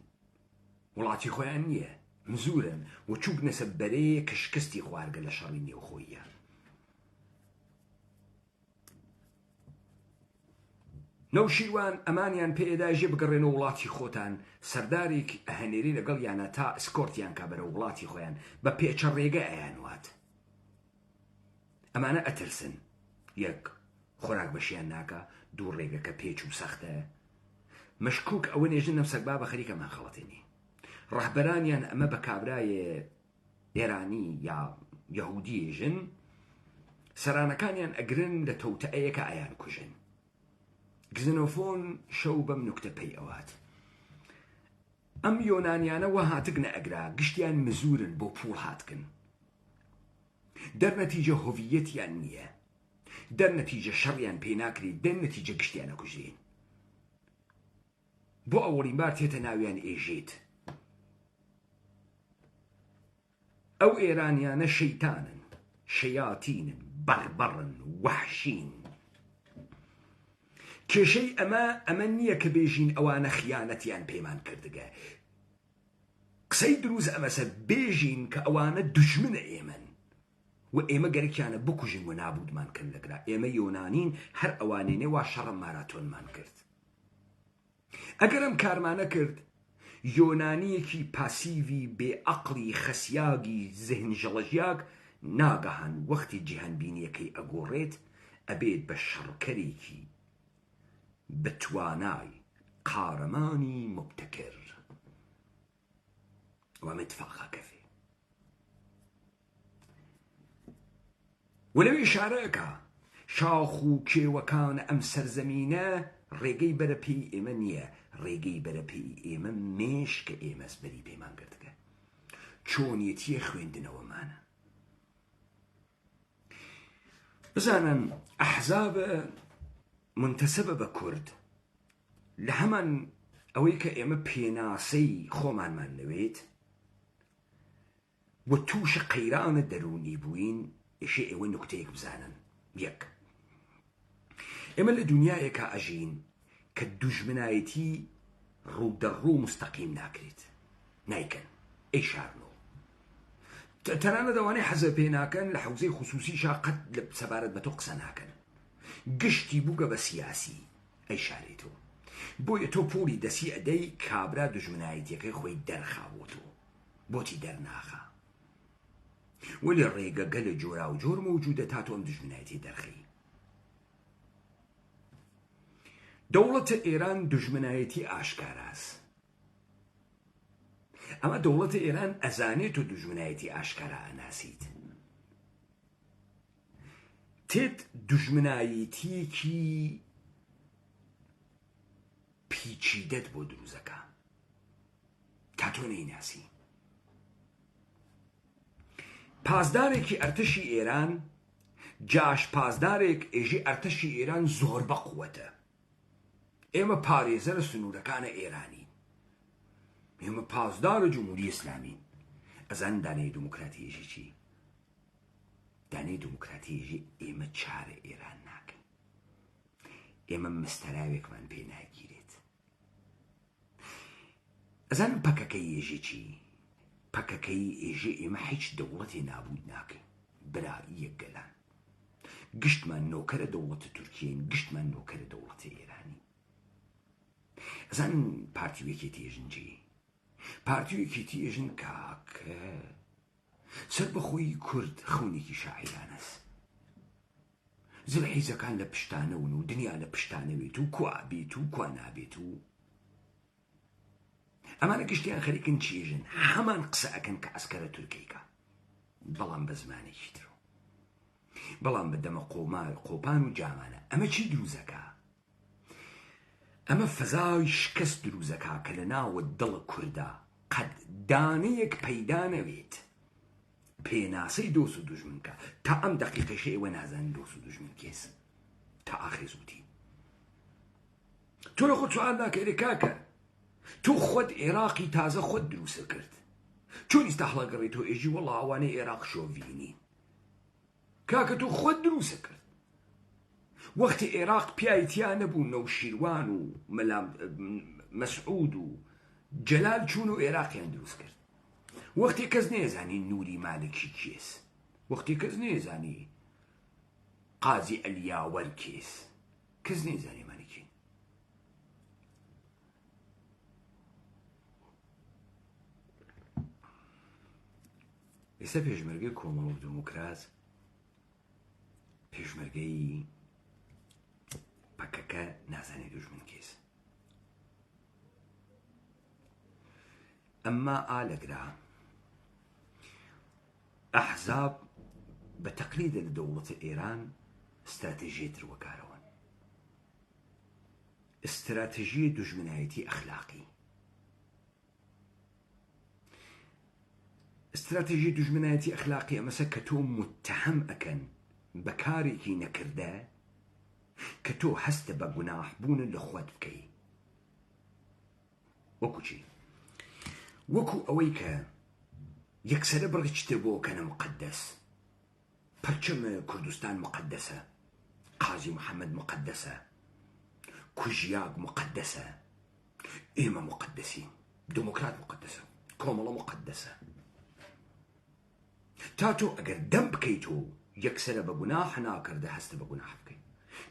وڵاتی خۆیان نییە مزورن و چووکنەسە بەرەیە کشکستی خوارگە لە شەڕی نێوخۆیە نەوشیروان ئەمانیان پێداژێ بگەڕێنە وڵاتی خۆتان سەردارێک ئەهەنێری لەگەڵ یانە تا ئسکۆرتیان کا بەرە وڵاتی خۆیان بە پێچە ڕێگە ئەیانوات ئەمانە ئەترسن یەک خۆراک بەشیان ناکە دوو ڕێگەکە پێچ و سەختە مەشکوک ئەوە نێژن نەم سەگبا بە خەریکەمان خەڵەتێنی ڕەهبەرانیان ئەمە بە کابرایە ئێرانی یا یەهودیێژن سەرانەکانیان ئەگرن لە تەوتەئەیەکە ئایان کوژن گزنۆفۆن شەو بەم نوکتە پێی ئەوات ئەم یۆنانیانە وە هاتگنە ئەگرا گشتیان مزورن بۆ پوڵ هاتکن دەرنەتیجە هۆڤیەتیان نییە دەرنەتیجە شەڕیان پێ ناکرێت دەرنەتیجە گشتیانە کوژرین بۆ ئەوەڵین بار تێتە ناویان ئێژێت ئەو ئێرانیانە شەیتانن شەیاتینن بەڕبەڕن وەحشین کێشەی ئەمە نییە کە بێژین ئەوانە خیانەتیان پێمان کردگە قسەی دروست ئەمەسە بێژین کە ئەوانە دوژمنە ئێمەن و ئێمە گەرەکیانە بکوژین و نابودمان کرد لەگرا ئێمە یۆنانین هەر ئەوانێنێ وا شەڕە ماراتۆنمان کرد ئەگەر ئەم کارمانە کرد یۆنانیەکی پاسیڤی بێعەقڵی خەسیاگی زەهنژەڵەژیاک ناگەهان وەختی جیهانبینیەکەی ئەگۆڕێت ئەبێت بە شەڕکەرێکی بتوانای قارەمانی مبتەکر ومتفاقە کەفێ ولەوێ ئیشارەکە شاخ و کێوەکان ئەم سەرزەمینە ڕێگەی بەرەپێی ئێمە نییە ڕێگەی بەرەپێی ئێمە مێشکە ئێمەس بەری پێمان کردگە چۆنیەتیە خوێندنەوەمانە بزانن ئەحزابە منتەسەبە بە کورد لە هەمان ئەوەی کە ئێمە پێناسەی خۆمانمان نەوێت و تووشە قەیرانە دەرونی بووین ئێشێ ئێوە نوکتەیەک بزانن یەک ئێمە لە دنیایەکە ئەژین کە دوژمنایەتی ڕوودەڕوو مستەقیم ناکرێت نایکەن ئەی شارنۆ تەنانە دەوانەی حەزە پێ ناکەن لە حەوزەی خوسوسی شاقەت لە سەبارەت بە تۆ قسە ناکەن گشتی بووگە بە سیاسی ئەی شارێتۆ بۆیە تۆ پۆلی دەسی ئەدەی کابرا دوژمنایەتیەکەی خۆی دەرخاوەتەوە بۆتی دەرناخە ولی ڕێگە گەلە جۆرا و جۆر مەوجودە تا تۆ ئەم دژمنایەتی دەرخی. دەوڵەتە ئێران دژمنایەتی ئاشکاراست. ئەمە دەوڵەتە ئێران ئەزانێت و دژمنایەتی ئاشکارا ئەناسیت. تێت دژمنایەتیەکی پیچیدەت بۆ دروزەکە تا تۆ نەیناسی. پازدارێکی ئەرتەشی ئێران جاش پازدارێک ئێژی ئەرتەشی ئێران زۆر بەقووەتە. ئێمە پارێزەرە سنوورەکانە ئێرانی، ئێمە پازدارە جمهوری ئیسلامی. ئەزان دانەی دموکراتیەژی چی؟ دانەی دموکراتیەژی ئێمە چارە ئێران ناکەین، ئێمە مستەراوێکمان پێ ناگیرێت. ئەزانم پەکەکەی ئێژی چی؟ پەکەکەی ئێژێ ئێمە هیچ دەوڵەتی نابود ناکەین، برا یەکگەلان. گشتمان نۆکەرە دەوڵەتە تورکیین، گشتمان نۆکەرە دەوڵەتە ئێرانی. ئەزان پارتیوێکی تێژن چی؟ پارتیوێکی تێژن کاکە سەر بەخۆی کورد خەونێکی شاعیران است. زل حیزەکان لە پشتانەون و دنیا لە پشتانەوێت و کوا بێت و کوا نابێت و ئەمانە گشتیان خەریکن چێژن، هەمان قسە ئەکەن کە ئەسکەرە تورکیکە، بەڵام بە زمانێکی تر، بەڵام بە دەمە قۆپان و جامانە. ئەمە چی دروزەکە؟ ئەمە فەزای شکست دروزەکە کە لە ناوە دڵە کووردا قەت دانەیەک پەیدا نەوێت پێناسەی دۆست و دوژمنکە. تا ئەم دەقیقەشە ئێوە نازانن دۆست و دوژمن کێس تا ئاخێزوتی. تۆ لە خۆت سوال ناکەی کاکە تۆ خۆت عێراقی تازە خۆت دروستە کرد، چۆن ئیستا هەڵەگەڕێتەوە ئێژی وەڵا ئەوانەی عێراق شۆڤینی؟ کاکە تۆ خۆت دروستە کرد. وەختی عێراق پیایتیا نەبوو نەوشیروان و مەسعود و جەلال چوون و عێراقیان دروست کرد. وەختی کەس نێزانی نوری مالکی کێس، وەختی کەس نێزانی قازی ئەلیاوەر کێس، کەس نێزانی مالکی. ئێستا پێشمەرگەی کۆمەڵ و دموکراس پێشمەرگەی پەکەکە نازانی دوژمن کێس. ئەمما ئالەگرا ئەحزاب بە تەقلیدە لە دەوڵەتە ئێران استراتێژیەتر وەکارەوەن، استراتێژیە دوژمنایەتی ئەخلاقی. استراتێژی دوژمنایەتی ئەخلاقی ئەمەسە کە تۆ متهم ئەکەن بە کارێکی نەکردە کە تۆ هەستە بە گوناحبوونە لە خۆت بکەی. وەکو چی؟ وەکو ئەوەی کە یەکسەرە بڕچتە بۆ کەنە مقدەس، پەرچەمە کوردستان مقدەسە، قازی محەممەد مقدەسە، کوژیاک مقدەسە، ئێمە مقدەسین، دموکرات مقدەسە، کۆمەڵە مقدەسە. تا تۆ ئەگەر دەم بکەیت و یەکسەرە بە گوناح ناکردە هەستە بە گوناح بکەیت،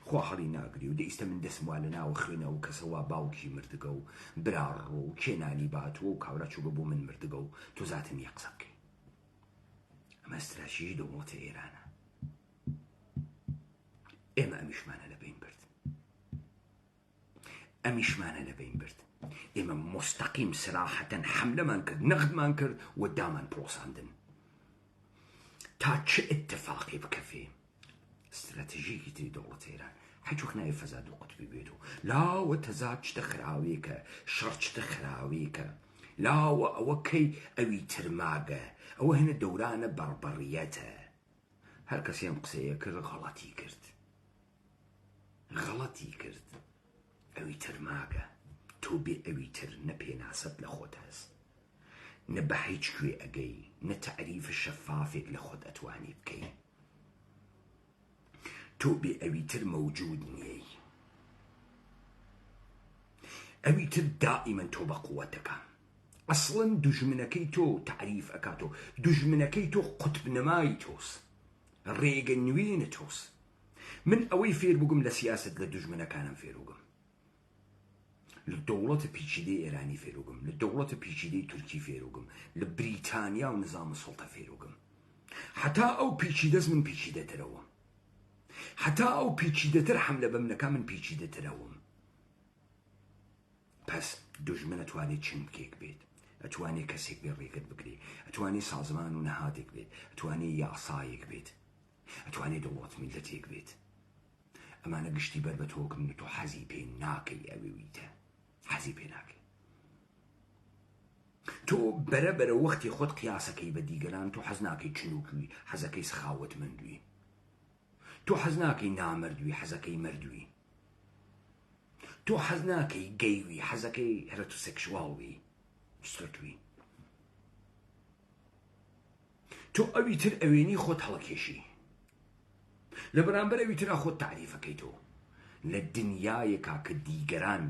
خوا هەڵی ناگری و دەئیستە من دەسم وا لە ناوە خوێنە و کەسەوا باوکی مردگە و براڕۆ و کێنانی باتووە و کاورا چووگە بۆ من مردگە و تۆ زاتم یە قسە بکەی. ئەمە استراتیژی دەوڵەتە ئێرانە. ئێمە ئەمیشمانە لە بین برد، ئەمیشمانە لە بین برد. ئێمە مستەقیم سراحەتەن حەملەمان کرد، نەقدمان کرد و دامان پرۆساندن تا چه اتفاقی بکەفێ. استراتیژیەکی تری دەوڵەتە ئێران هیچوەخت نایە فەزاد و قوتبی بێت و لاوە تەزاد چتە خراوەیەکە، شەڕ چتە خراوەیەکە، لاوە ئەوە کەی ئەوی ترماگە، ئەوە هێنە دەورانە بەڕبەڕیەتە. هەر کەسێ ئەم قسەیە کرد غەڵەتی کرد، غەڵەتی کرد. ئەوی ترماگە، تۆ بێ ئەوی تر نەپێناسەت لە خۆت هەست، نە بە هیچ کوێ ئەگەی، نە تەعریف شەفافێک لە خۆت ئەتوانی بکەی. تۆ بێ ئەوی تر مەوجود نییەی، ئەوی تر دائیمەن تۆ بە قووەتەکە. ئەسڵەن دوژمنەکەی تۆ تعریف ئەکاتۆ، دوژمنەکەی تۆ قوتبنەمای تۆس، ڕێگە نوێنە تۆس. من ئەوەی فێر بووگم لە سیاست لە دوژمنەکانم فێروگم، لە دەوڵەتە پیچیدەی ئێرانی فێروگم، لە دەوڵەتە پیچیدەی تورکی فێروگم، لە بریتانیا و نظام سڵتە فێروگم. حتا ئەو پیچیدەست من پیچیدەترەوەم، حتا ئەو پیچیدەتر حملە بەمنەکە من پیچیدەترەوەم. پس دوژمن ئەتوانێت چنکێک بێت، ئەتوانێت کەسێک بێ ڕێگەت بگرێ، ئەتوانێت سازمان و نەهاتێک بێت، ئەتوانێت یاسایەک بێت، ئەتوانێت دەوڵەت میلەتێک بێت. ئەمانە گشتی بەر بە تۆکردن و تۆ حەزی پێ ناکەی ئەوێویتە، حەزی پێ ناکەی. تۆ بەرە وەختی خۆت قیاسەکەی بە دیگەران، تۆ حەز ناکەی چنووکوی، حەزەکەی سخاوت مندوی، تۆ حەز ناکەی نامردوی، حەزەکەی مردوی، تۆ حەز ناکەی گەیوی، حەزەکەی هێرەتوسێکشواڵوی سترتوی. تۆ ئەوی تر ئەوێنی خۆت هەڵەکێشی، لە بەرامبەر ئەوی ترا خۆت تعریفەکەی. تۆ لە دنیایەکا کە دیگەران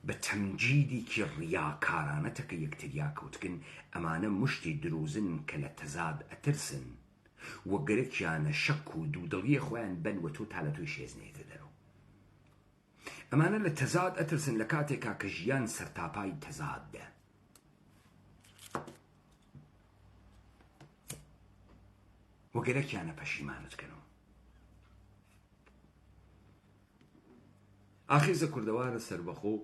بە تەمجیدێکی ڕیاکارانەتەکە یەکتریا کەوتکن، ئەمانە مشتی دروزن کە لە تەزاد ئەترسن وە گەرەکیانە شەک و دوودڵیە خۆیان بەن وە تۆ تا لە توی شێزنێتە دەرەوە. ئەمانە لە تەزاد ئەترسن لە کاتێکا کە ژیان سەرتاپای تەزاددە. وە گەرەکیانە پەشیمانتکەنەوە. ئاخیزە کوردەوارە سەربەخۆ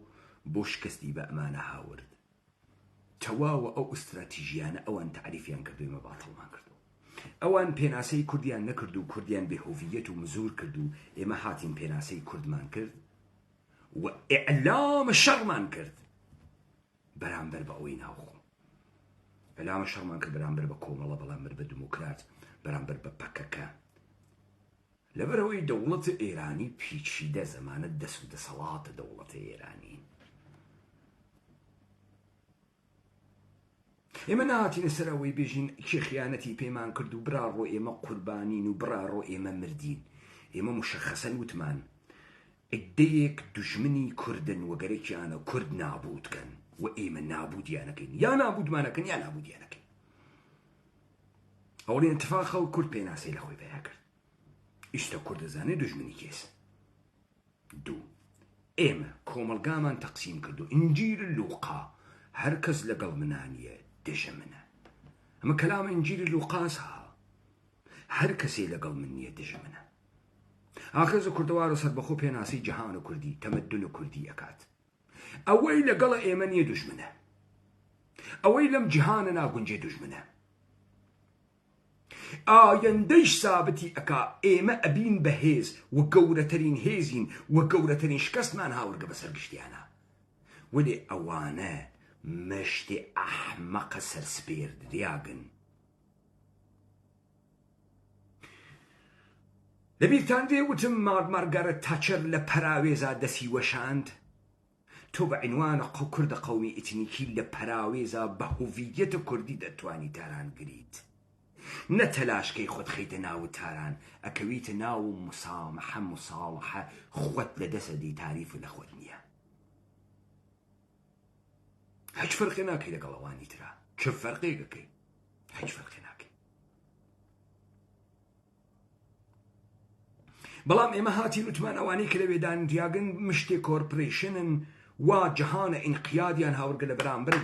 بۆ شکستی بە ئەمانە هاورد. تەواوە ئەو ئستراتیژیانە ئەوان تعریفیان کردوویمە باتڵمان کردو، ئەوان پێناسەی کوردیان نەکرد و کوردیان بێهۆڤیەت و مزور کرد و ئێمە هاتین پێناسەی کوردمان کرد و ئیعلام شەڕمان کرد بەرامبەر بە ئەوەی ناوخۆ. ئیعلام شەڕمان کرد بەرامبەر بە کۆمەڵە، بەڵامبەر بە دموکرات، بەرامبەر بە پەکەکە. لەبەرەوەی دەوڵەتە ئێرانی پیچیدە، زەمانە دەست و دەسەڵاتە دەوڵەتە ئێرانی. ئێمە نهاتینە سەر ئەوەی بێژین کێ خیانەتی پێمان کرد و براڕۆ ئێمە قوربانین و براڕۆ ئێمە مردین. ئێمە مشەخەسەن وتمان ئەدەیەک دوژمنی کوردن و گەرەکیانە کورد نابودکەن و ئێمە نابودیانەکەین، یا نابودمانەکەن یا نابودیانەکەین. ئەوڵێن اتفاقە و کورد پێناسەی لە خۆی بەیە کرد. ئیشتە کوردەزانێ دوژمنی کێسە. دوو، ئێمە کۆمەلگامان تەقسیم کرد و ئینجیل لوقا هەر کەس لەگەڵ منانیە دژە منە. ئەمە کەلامە ئینجیل لوقاس ها، هەر کەسێ لەگەڵ من نییە دژە منە. ئاخەزە کوردەوارە سەربەخۆ پێناسی جەهان و کوردی، تەمەدون و کوردی ئەکات. ئەوەی لەگەڵە ئێمە نییە دوژمنە، ئەوەی لەم جیهانە ناگونجێ دوژمنە. ئایەندەیش سابتی ئەکا ئێمە ئەبین بە هێز و گەورەترین هێزین و گەورەترین شکستمان هاورگە بەسەر گشتیانە. وەلێ ئەوانە مەشتێ ئەحمەقە سەرسپێر دریاگن. لەبیرتان دێ وتم مارگارەت تاچەر لە پەراوێزا دەسی وەشاند؟ تۆ بە عنوانە کوردە قەومی ئیتنیکی لە پەراوێزا بە هوڤیەتە کوردی دەتوانی تاران گریت. نە تەلاشکەی خۆت خەیتە ناو تاران، ئەکەویتە ناو مسامەحە مساڵەحە، خۆت لە دەسەدی تاریف لە خۆت نییە. هیچ فەرقی ناکەی لەگەڵ ئەوانی ترا، چ فەرقێکەکەی؟ هیچ فەرقی ناکەی. بەڵام ئێمە هاتین وتمان ئەوانەی کە لەوێدان دیاگن مشتێ کۆرپۆرێشنن وا جەهانە ئینقیادیان هاورگە لە بەرامبەر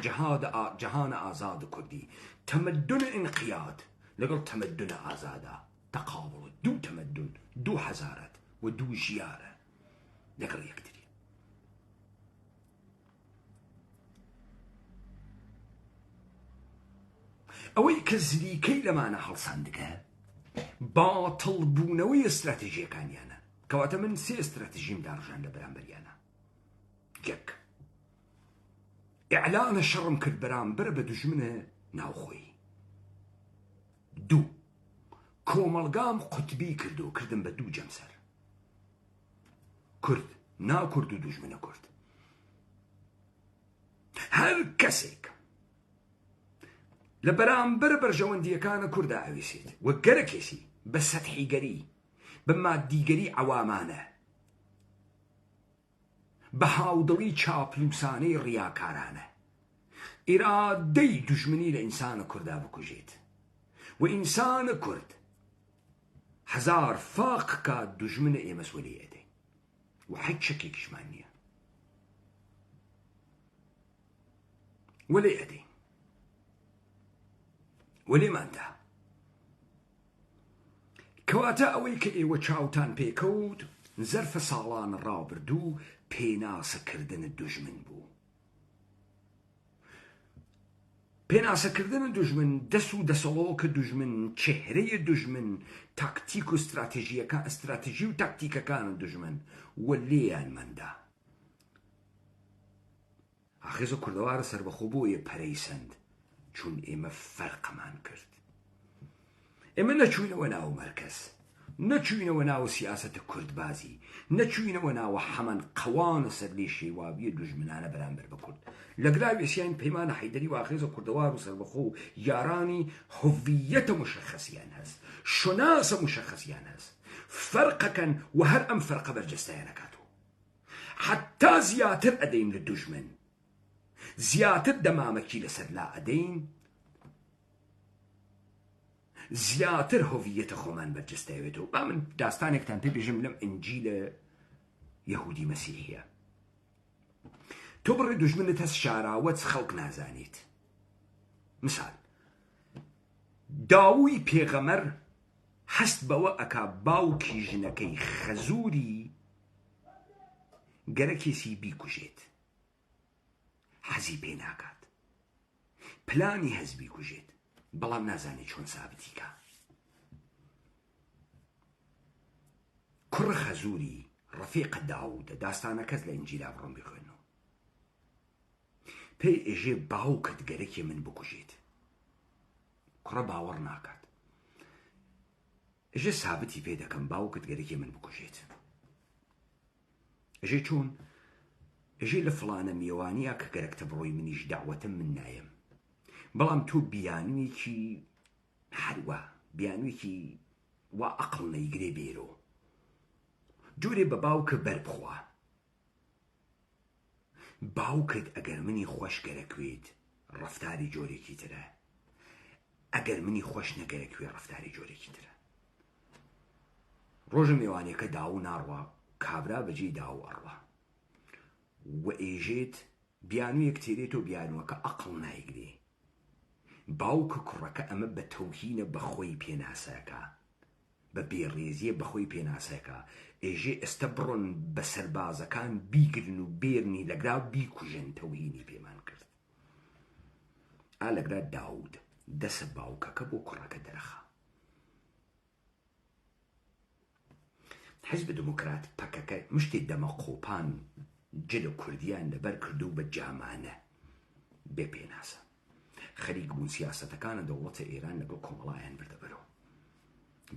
جەهانە ئازاد کوردی. تەمەدونە ئینقیاد لەگەڵ تەمەدونە ئازادە تەقابڵ، دوو تەمەدون، دوو حەزارەت و دوو ژیارە لەگەڵ یەکتری. ئەوەی کە زریکەی لەمانە هەڵساندگە باتڵبوونەوەی ئستراتیژیەکانیانە، کەواتە من سێ ئستراتیژیم داڕژان لە بەرامبەریانە. یەک، ئیعلانە شەڕم کرد بەرامبەر بە دوژمنە ناوخۆی. دوو، کۆمەڵگام قوتبی کرد و کردم بە دوو جەمسەر، کورد ناکورد و دوژمنە کورد. هەر کەسێک لە بەرامبەر بەرژەوەندیەکانە کووردا ئەویسێت وە گەرەکێسی بە سەتحیگەری، بە مادیگەری عەوامانە، بە هاودڵی چاپلوسانەی ڕیاکارانە، ئیرادەی دوژمنی لە ئینسانە کووردا بکوژێت و ئینسانە کورد هەزار فاق کات دوژمنە ئێمە سوەلی ئەدەین و هیچ شەکێکیشمان نییە وەلێ ئەدەین. وەلێماندا کەواتە ئەوەی کە ئێوە چاوتان پێکەوت زەرفە ساڵان ڕابردوو پێناسەکردن دوژمن بوو. پێناسەکردن دوژمن، دەست و دەسەڵۆکە دوژمن، چهرەیە دوژمن، تاکتیک و استراتیژی و تاکتیکەکان دوژمن وە لێیانمەندا. ئاخێزە کوردەوارە سەربەخۆ بۆیە پەرەیسەند چون ئێمە فەرقەمان کرد. ئێمە نەچوینەوە ناو مەرکەز، نەچوینەوە ناو سیاسەتە کوردبازی، نەچوینەوە ناوە هەمان قەوانە سەر لێ شێواویە دوژمنانە بەرامبەر بە کورد. لە گراوێسیان پەیمانە حەیدەری و ئاخێزە کوردەوار و سەربەخۆ و یارانی هوڤیەتە مشەخەسیان هەست، شوناسە مشەخەسیان هەست، فەرقەکەن و هەر ئەم فەرقە بەرجەستایان نەکاتەوە. حەتا زیاتر ئەدەین لە دوژمن، زیاتر دەمامەکی لەسەر لا ئەدەین، زیاتر هۆڤیەتە خۆمان بەرجەستەوێتەوە. با من داستانێکتان پێ بێژم لەم ئنجیلە یەهودی مەسیحیە. تۆ بڕێ دوژمنت هەست شاراوەت خەڵک نازانێت. مثال داووی پێغەمەر هەست بەوە ئەکا باوکی ژنەکەی خەزووری گەرە کێسی بیکوژێت، حەزی پێ ناکات، پلانی هەز بیکوژێت، بەڵام نازانێت چۆن سابتیکە. کوڕە خەزووری ڕەفیقە داوودە، داستانە کەس لە ئینجیلا بڕۆم بخوێنەوە، پێی ئێژێ باوکت گەرەکی من بکوژێت. کوڕە باوەڕ ناکات، ئێژێ سابتی پێ دەکەم باوکت گەرەکی من بکوژێت. ئێژێ چۆن؟ ئێژێ لە فڵانە میێوانیە کە گەرەکتە بڕۆی منیش داوەتم من نایم، بەڵام تۆ بیانوێکی هەروە بیانوێکی وا ئەقڵ نەیگرێ بێرۆ جۆرێ بە باوکە بەربخوا. باوکت ئەگەر منی خۆش گەرەکوێت ڕەفتاری جۆرێکی ترە، ئەگەر منی خۆش نەگەرەکوێ ڕەفتاری جۆرێکی ترە. ڕۆژە میێوانێکە داو ناڕوا، کابرا بەجێ داو ئەڕوا و ئێژێت بیانوویەک تێرێت و بیانوەکە ئەقڵ نایگرێ. باوکە کوڕەکە ئەمە بە تەوهینە بەخۆی پێناسەکە، بە بێڕێزیە بەخۆی پێناسەکە. ئێژێ ئێستا بڕۆن بە سەربازەکان بیگرن و بێرنی لەگرا بیکوژن، تەوهینی پێمان کرد. لەگرا داود دەسە باوکەکە بۆ کوڕەکە دەرەخە. حیزب دموکرات پەکەکە مشتی دەمە قۆپان جلە کوردیان لەبەر کردو بە جامانە بێ پێناسە. خەریک بوون سیاسەتەکانە دەوڵەتە ئێران لەگەڵ کۆمەڵایان بردەبەرەوە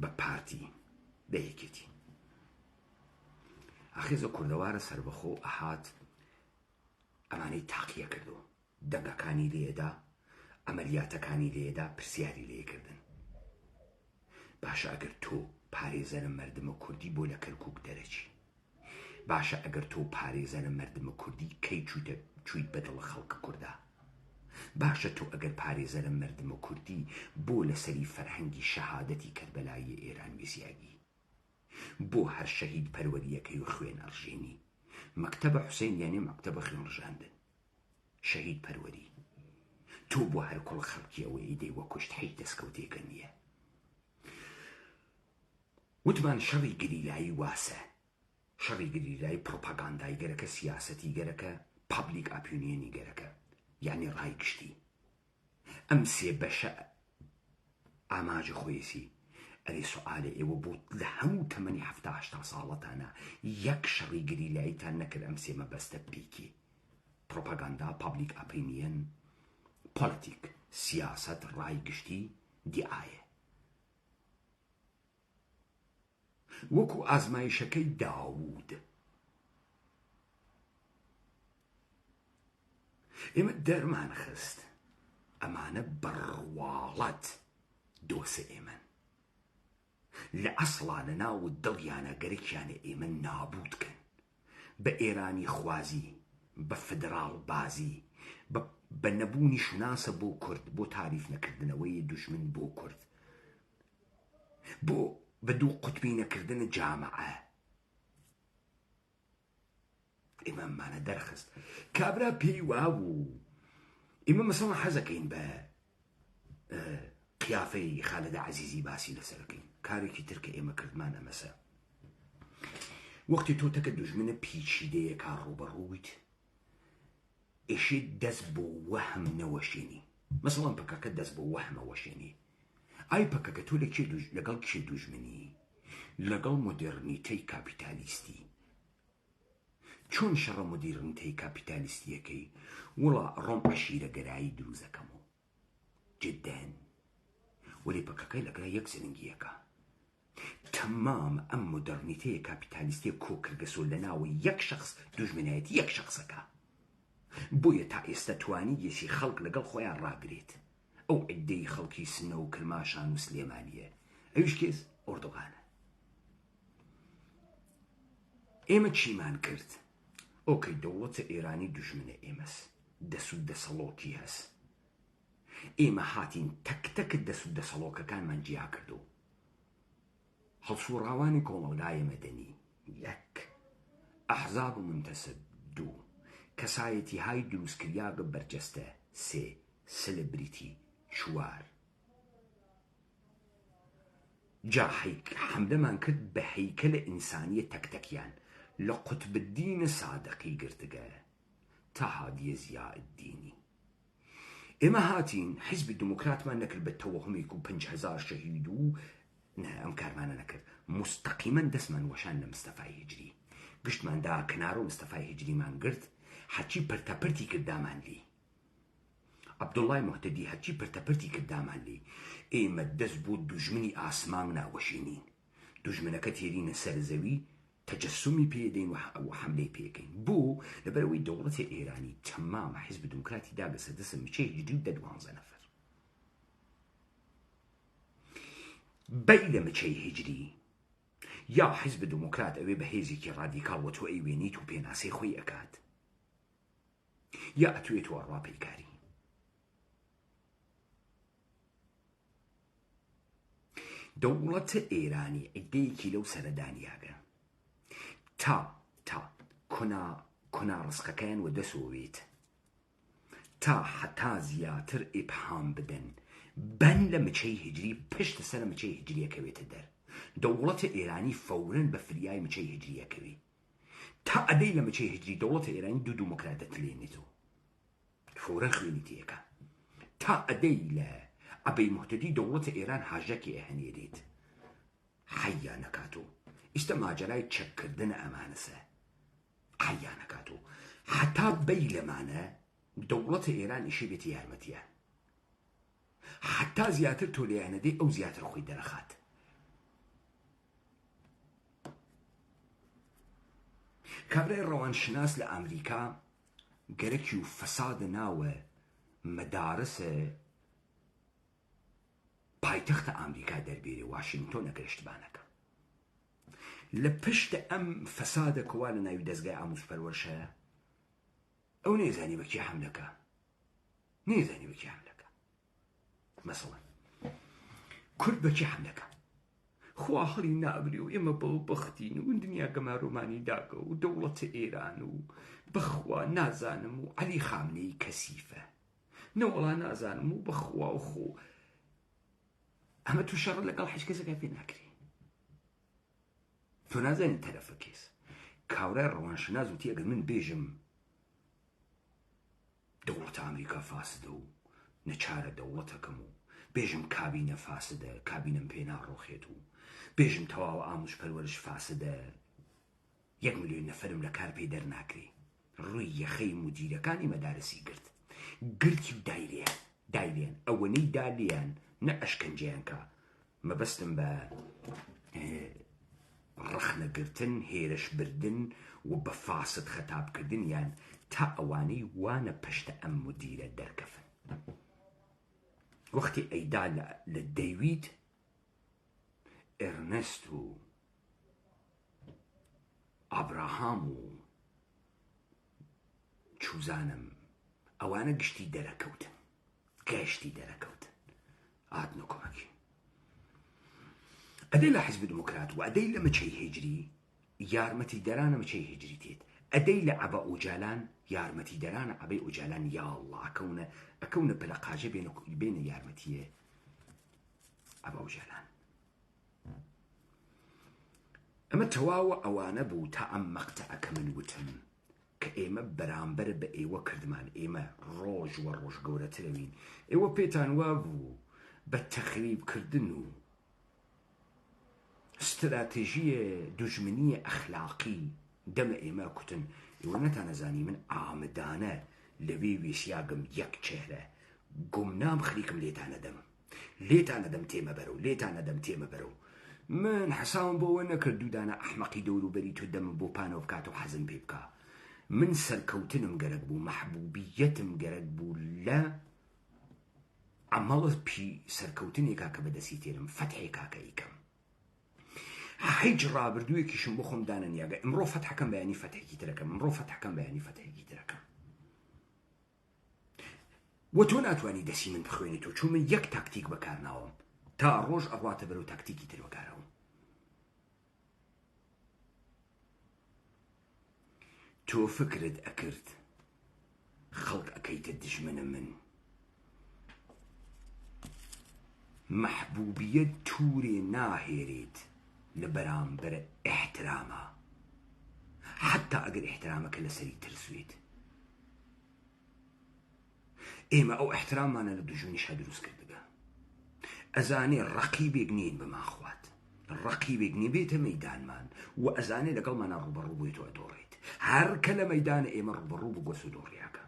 بە پارتی بە یەکێتی. ئاخێزە کوردەوارە سەربەخۆ ئەهات ئەمانەی تاقیە کردو، دەنگەکانی لێدا، ئەمەلیاتەکانی لێدا، پرسیاری لێکردن. باشە ئەگەر تۆ پارێزەرە مەردمە کوردی بۆ لە کەرکووک دەرەچی، باشە ئەگەر تۆ پارێزەرە مەردمە کوردی کەی چوویت بەدڵ خەڵکە کووردا، باشە تۆ ئەگەر پارێزەرە مەردمە کوردی بۆ لەسەری فەرهەنگی شەهادەتی کەربەلایی ئێران وێزیاگی، بۆ هەر شەهید پەروەریەکەی و خوێن ئەڕژێنی، مەکتەبە حوسێن یانێ مەکتەبە خوێن ڕژاندن، شەهید پەروەری، تۆ بۆ هەر کوڵ خەڵکی ئەوەی دەی وە کوشت هیچ دەستکەوتێکە نییە. وتمان شەڕی گریلایی واسە، شەڕی گریلایی پرۆپاگاندای گەرەکە، سیاسەتی گەرەکە، پابلیک ئاپینیۆنی گەرەکە، یعنی ڕای گشتی. ئەم سێ بەشە ئاماجە خۆیسی ئەرێ سوالە ئێوە بۆ لە هەموو تەمەنی 70-80 ساڵەتانە یەک شەڕی گریلاییتان نەکرد ئەم سێ مەبەستە پیکی: پرۆپاگاندا، پابلیک ئاپینیۆن، پۆلیتیک، سیاسەت، ڕای گشتی، دیئایە. وەکو ئازمایشەکەی داوود ئێمە دەرمان خست ئەمانە بڕواڵەت دۆسە ئێمەن، لە ئەسڵا لە ناو دڵیانە گەرەکیانە ئێمە نابودکەن، بە ئێرانی خوازی، بە فدراڵ بازی، بە نەبوونی شوناسە بۆ کورد، بۆ تاریف نەکردنەوەی دوژمن بۆ کورد، بۆ بە دوو قوتبی نەکردن جامعە. ئێمەمانە دەرخست. کابرا پێی وابوو ئێمە مەسەڵەن حەزەکەین بە قیافەی خالد عزیزی باسی لەسەرەکەین کارێکی ترکە ئێمە کردمانە مەسە وەختی تۆ تەکە دوژمنە پیچیدەیە کار ڕوبەڕوویت ئێشێت دەست بۆ وەهم نەوەشێنی مەسەڵەن پەکەکە دەست بۆ وەهمەوەشێنی ئای پەکەکە تۆ لەگەڵ کێ دوژمنی لەگەڵ مۆدێرنیتەی کاپیتالیستی چۆن شەڕە مۆدێرنیتەی کاپیتالیستیەکەی وڵا ڕۆم عەشیرە گەرایی دروزەکەمەوە جدەن وەلی پەکەکەی لەگەڵ یەک سرنگیەکە تەمام ئەم مۆدێرنیتەیە کاپیتالیستیە کۆکردگەسۆ لە ناوی یەک شخص دوژمنایەتی یەک شخصەکە بۆیە تا ئێستا توانی گێسی خەڵک لەگەڵ خۆیان ڕاگرێت ئەو عیدەی خەڵکی سنە و کرماشان و سلێمانیە ئەویش کێس ئۆردۆغانە ئێمە چیمان کرد ئۆکەی دەوڵەتە ئێرانی دوژمنە ئێمەس دەسوود دەسەڵۆکی هەست ئێمە هاتین تەکتەکت دەسوود دەسەڵۆکەکانمان جیا کردو هەڵسوڕاوانی کۆمەلگایە مەدەنی یەک ئەحزاب و منتەسب دوو کەسایەتی های دروستکریاگە بەرجەستە سێ سلبریتی چوار جا حەملەمان کرد بە هەیکەلە ئینسانیە تەکتەکیان لە قوتبالدینە سادەقی گرتگە تا هادیە زیائالدینی ئێمە هاتین حیزبی دموکراتمان نەکرد بە تەوەهمێک و 5,000 شەهید و ئەم کارمانە نەکرد مستەقیمەن دەستمان وەشان لە مستەفای هیجری گشتماندا کنارە و مستەفای هیجریمان گرت هەرچی پرتەپرتی کردامان لی عەبدوڵڵای موحتەدی هەرچی پرتەپرتی کردامان لی ئێمە دەست بۆ دوژمنی ئاسمان ناوەشێنین دوژمنەکە تێرینە سەر زەوی تەجەسومی پێدەین و حەملەی پێکەین بۆ لەبەرەوەی دەوڵەتی ئێرانی تەمامە حیزب دموکراتی داگەسە دەسە مچەی هیجری و 12 نەفەر بەی لە مچەی هیجری یا حیزب دموکرات ئەوێ بە هێزێکی ڕادیکاڵ وە تۆ ئەیوێنیت و پێناسەی خۆی ئەکات یا ئەتوێت وە ڕاپەیکاری دەوڵەتە ئێرانی عیدەیەکی لەو سەرەدانیاگە تا کۆنا ڕسقەکەیان وە دەسۆوێت تا حتا زیاتر ئیبهام بدەن بەن لە مچەی هیجری پشتە سەر مچەی هیجریەکەوێتە دەر دەوڵەتە ئێرانی فەورەن بە فریای مچەی هیجریەکەوێ تا ئەدەی لە مچەی هیجری دەوڵەتە ئێرانی دوو دموکرات دەتلێنێتەوە فەورەن خوێنیتیەکە تا ئەدەی لە ئەبەی موحتەدی دەوڵەتە ئێران حاژەکی ئەهەنێرێت حەیا نەکاتۆ ئیستە ماجەرای چەککردنە ئەمانەسە حەیا نەکاتۆ حتا بەی لەمانە دەوڵەتە ئێران ئیشی بێتی یارمەتیە حتا زیاتر تۆ لێیانەدەی ئەو زیاتر خۆی دەرەخات کابرای ڕەوانشناس لە ئەمریکا گەرەکی و فەسادە ناوە مەدارسە پایتەختە ئەمریکا دەربێرێ واشنگتۆنە گەشتبانەکە لە پشتە ئەم فەسادە کەوا لە ناوی دەستگای ئامۆژپەروەرشەیە ئەو نێزانی بەکی حەملەکە نێزانی بەکی حەملەکە مەسەڵەن کورد بەکی حەملەکە خوا هەڵی نابری و ئێمە بەڵ بەختین و دنیا گەماڕۆمانی داگە و دەوڵەتە ئێران و بەخوا نازانم و عەلی خامنەی کەسیفە نەوەڵا نازانم و بەخوا و خۆ ئەمە تو شەڕ لەگەڵ هیچ کەسێکا پێ ناکرێ تۆ نازانین تەرەفە کێس کاورای ڕەوانشناس وتی ئەگەر من بێژم دەوڵەتە ئەمریکا فاسدە و نەچارە دەوڵەتەکەم و بێژم کابینە فاسدە کابینەم پێ ناڕۆخێت و بێژم تەواو ئامۆژپەروەرش فاسدە 1 ملیۆن نەفەرم لە کار پێی دەرناکرێ ڕووی یەخەی مودیرەکانی مەدارسی گرتی و دایلێن ئەوەنەی دالێیان نە ئەشکەنجیان کە مەبەستم بە ڕەخنەگرتن هێرش بردن و بە فاسد خەتابکردنیان تا ئەوانەی وانە پشتە ئەم مودیرە دەرکەفن وەختی ئەیدا لە دەیوید ئێرنەست و ئابراهام و چوزانم ئەوانە گشتی دەرەکەوتن ئاتنە کۆمەکی ئەدەی لە حیزب دموکرات و ئەدەی لە مچەی هیجری یارمەتی دەرانە مچەی هیجری تێت ئەدەی لە عەبە ئۆجالان یارمەتی دەرانە عەبەی ئۆجالان یاڵڵا ئەکەونە پەلەقاژە بێنە یارمەتیە ئەبەو ژێلان ئەمە تەواوە ئەوانە بوو تا ئەم مەقتەعەکە من وتم کە ئێمە بەرامبەر بە ئێوە کردمان ئێمە ڕۆژ وە ڕۆژ گەورەترەوین ئێوە پێتان وا بوو بە تەخریبکردن و استراتێژیە دوژمنیە ئەخلاقی دەمە ئێمە کوتن ئێوە نەتانەزانی من ئامدانە لەوێ وێسیاگم یەک چێرە گومنام خەریکم لێتانەدەم تێمە بەرەو لێتانەدەم تێمە بەرەو من حەساوم بۆەوە نەکرد دوودانە ئەحمەقی دەوروبەری تۆ دەمم بۆ پانەوە بکات و حەزم پێ بکە من سەرکەوتنم گەرەک بوو مەحبوبیەتم گەرەک بوو لە عمەڵە پی سەرکەوتنێکا کە بەدەستی تێرم فەتحێکا کە ئیکەم هیچ ڕابردوویەکیشم بۆ خۆم دانەنیاگە ئەمڕۆ فەتحەکەم بەیانی فەتحێکی ترەکەم ئەمڕۆ فەتحەکەم بەیانی فەتحێکی ترەکەم وە تۆ ناتوانی دەسی من بخوێنیتەوە چون من یەک تاکتیک بەکارناوم تا ڕۆژ ئەڕواتە بەرەو تاکتیکی تر بەکارەوە تۆ فکرت ئەکرد خەڵک ئەکەیتە دژمنە من محبوبیەت توورێ ناهێرێت لە بەرامبەر ئیحترامە حتا ئەگەر ئیحترامەکە لەسەری ترسوێت ئێمە ئەو ئیحتراممانە لە دوژمنیشا دروست کردگە ئەزانێ ڕەقیبێک نین بماخوات ڕەقیبێک نێبێتە مەیدانمان و ئەزانێ لەگەڵمانە ڕوبەڕوو بوویتەوە دۆڕێت هەر کە لە مەیدانە ئێمە ڕوبەڕوو بگۆس و دۆڕیاکە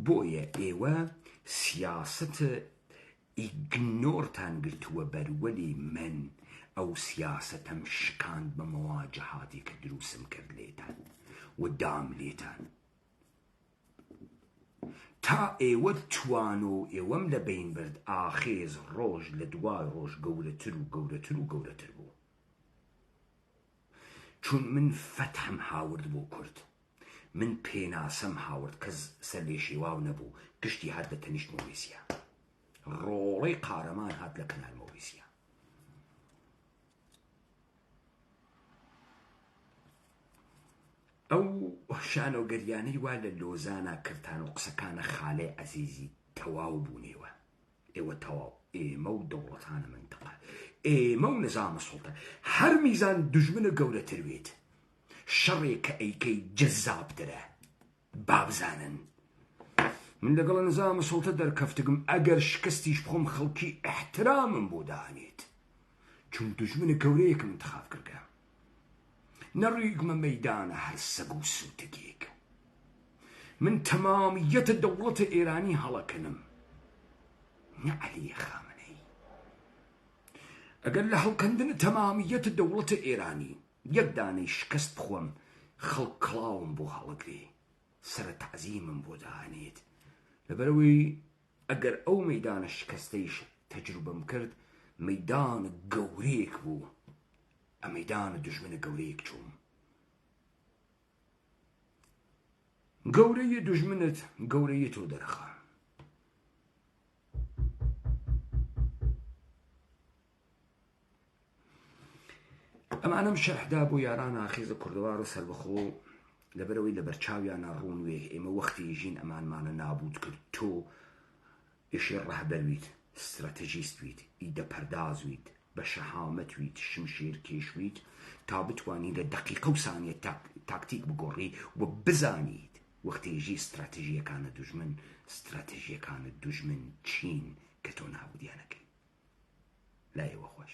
بۆیە ئێوە سیاسەتە ئیگنۆرتان گرتووە بەروەلی من ئەو سیاسەتەم شکاند بە مەواجهاتی کە دروستم کرد لێتان و دام لێتان تا ئێوە توانۆ ئێوەم لە بین برد ئاخێز ڕۆژ لە دوای ڕۆژ گەورەتر و گەورەتر و گەورەتر بوو چون من فەتحم هاورد بۆ کورد من پێناسەم هاورد کەس سەر لێ شێواو نەبوو گشتی هات بە تەنیشت مۆریسیا ڕۆڵەی قارەمان هات لە کەنال مۆریسیا ئەو شانۆگەریانەی وا لە لۆزانە کردان و قسەکانە خالەی عەزیزی تەواو بوونێوە ئێوە تەواو ئێمە و دەوڵەتانە منتەقە ئێمە و نظامە سوڵتە هەر میزان دوژمنە گەورەتر بێت شەڕێک کە ئەیکەی جەزابترە بابزانن من لەگەڵ نظامە سوڵتە دەرکەفتگم ئەگەر شکستیش بخۆم خەڵکی ئەحترامم بۆ دانێت چون دوژمنە گەورەیەکم انتخاب کردە نەڕیگمە مەیدانە هەر سەگ و سووتگێک من تەمامیەتە دەوڵەتە ئێرانی هەڵەکەنم نە عەلیە خامنەی ئەگەر لە هەڵکەندنە تەمامیەتە دەوڵەتە ئێرانی یەک دانەی شکست بخۆم خەڵک کڵاوم بۆ هەڵەگرێ سرە تەعزیمم بۆ دانێت لەبەرەوەی ئەگەر ئەو مەیدانە شکستەیش تەجروبەم کرد مەیدانە گەورەیەک بوو ئەمەیدانە دوژمنە گەورەیەک چووم گەورەیە دوژمنت گەورەیە تۆ دەرەخە ئەمانەم شەرحدا بۆ یاران ئاخیزە کوردەوار و سەربەخۆ لەبەرەوەی لە بەرچاویانە ڕوونوێ ئێمە وەختی ژین ئەمانمانە نابود کرد تۆ ئێشێ ڕەهبەرویت استراتەژیستویت ئیدە پەردازویت بە شەهامەت ویت شمشێر کێشویت تا بتوانی لە دەقیقە و سانیە تاکتیک بگۆڕی و بزانیت وەختێژی استراتژیەکانە دوژمن چین کە تۆ نابودیانەکەی لایەوە خۆش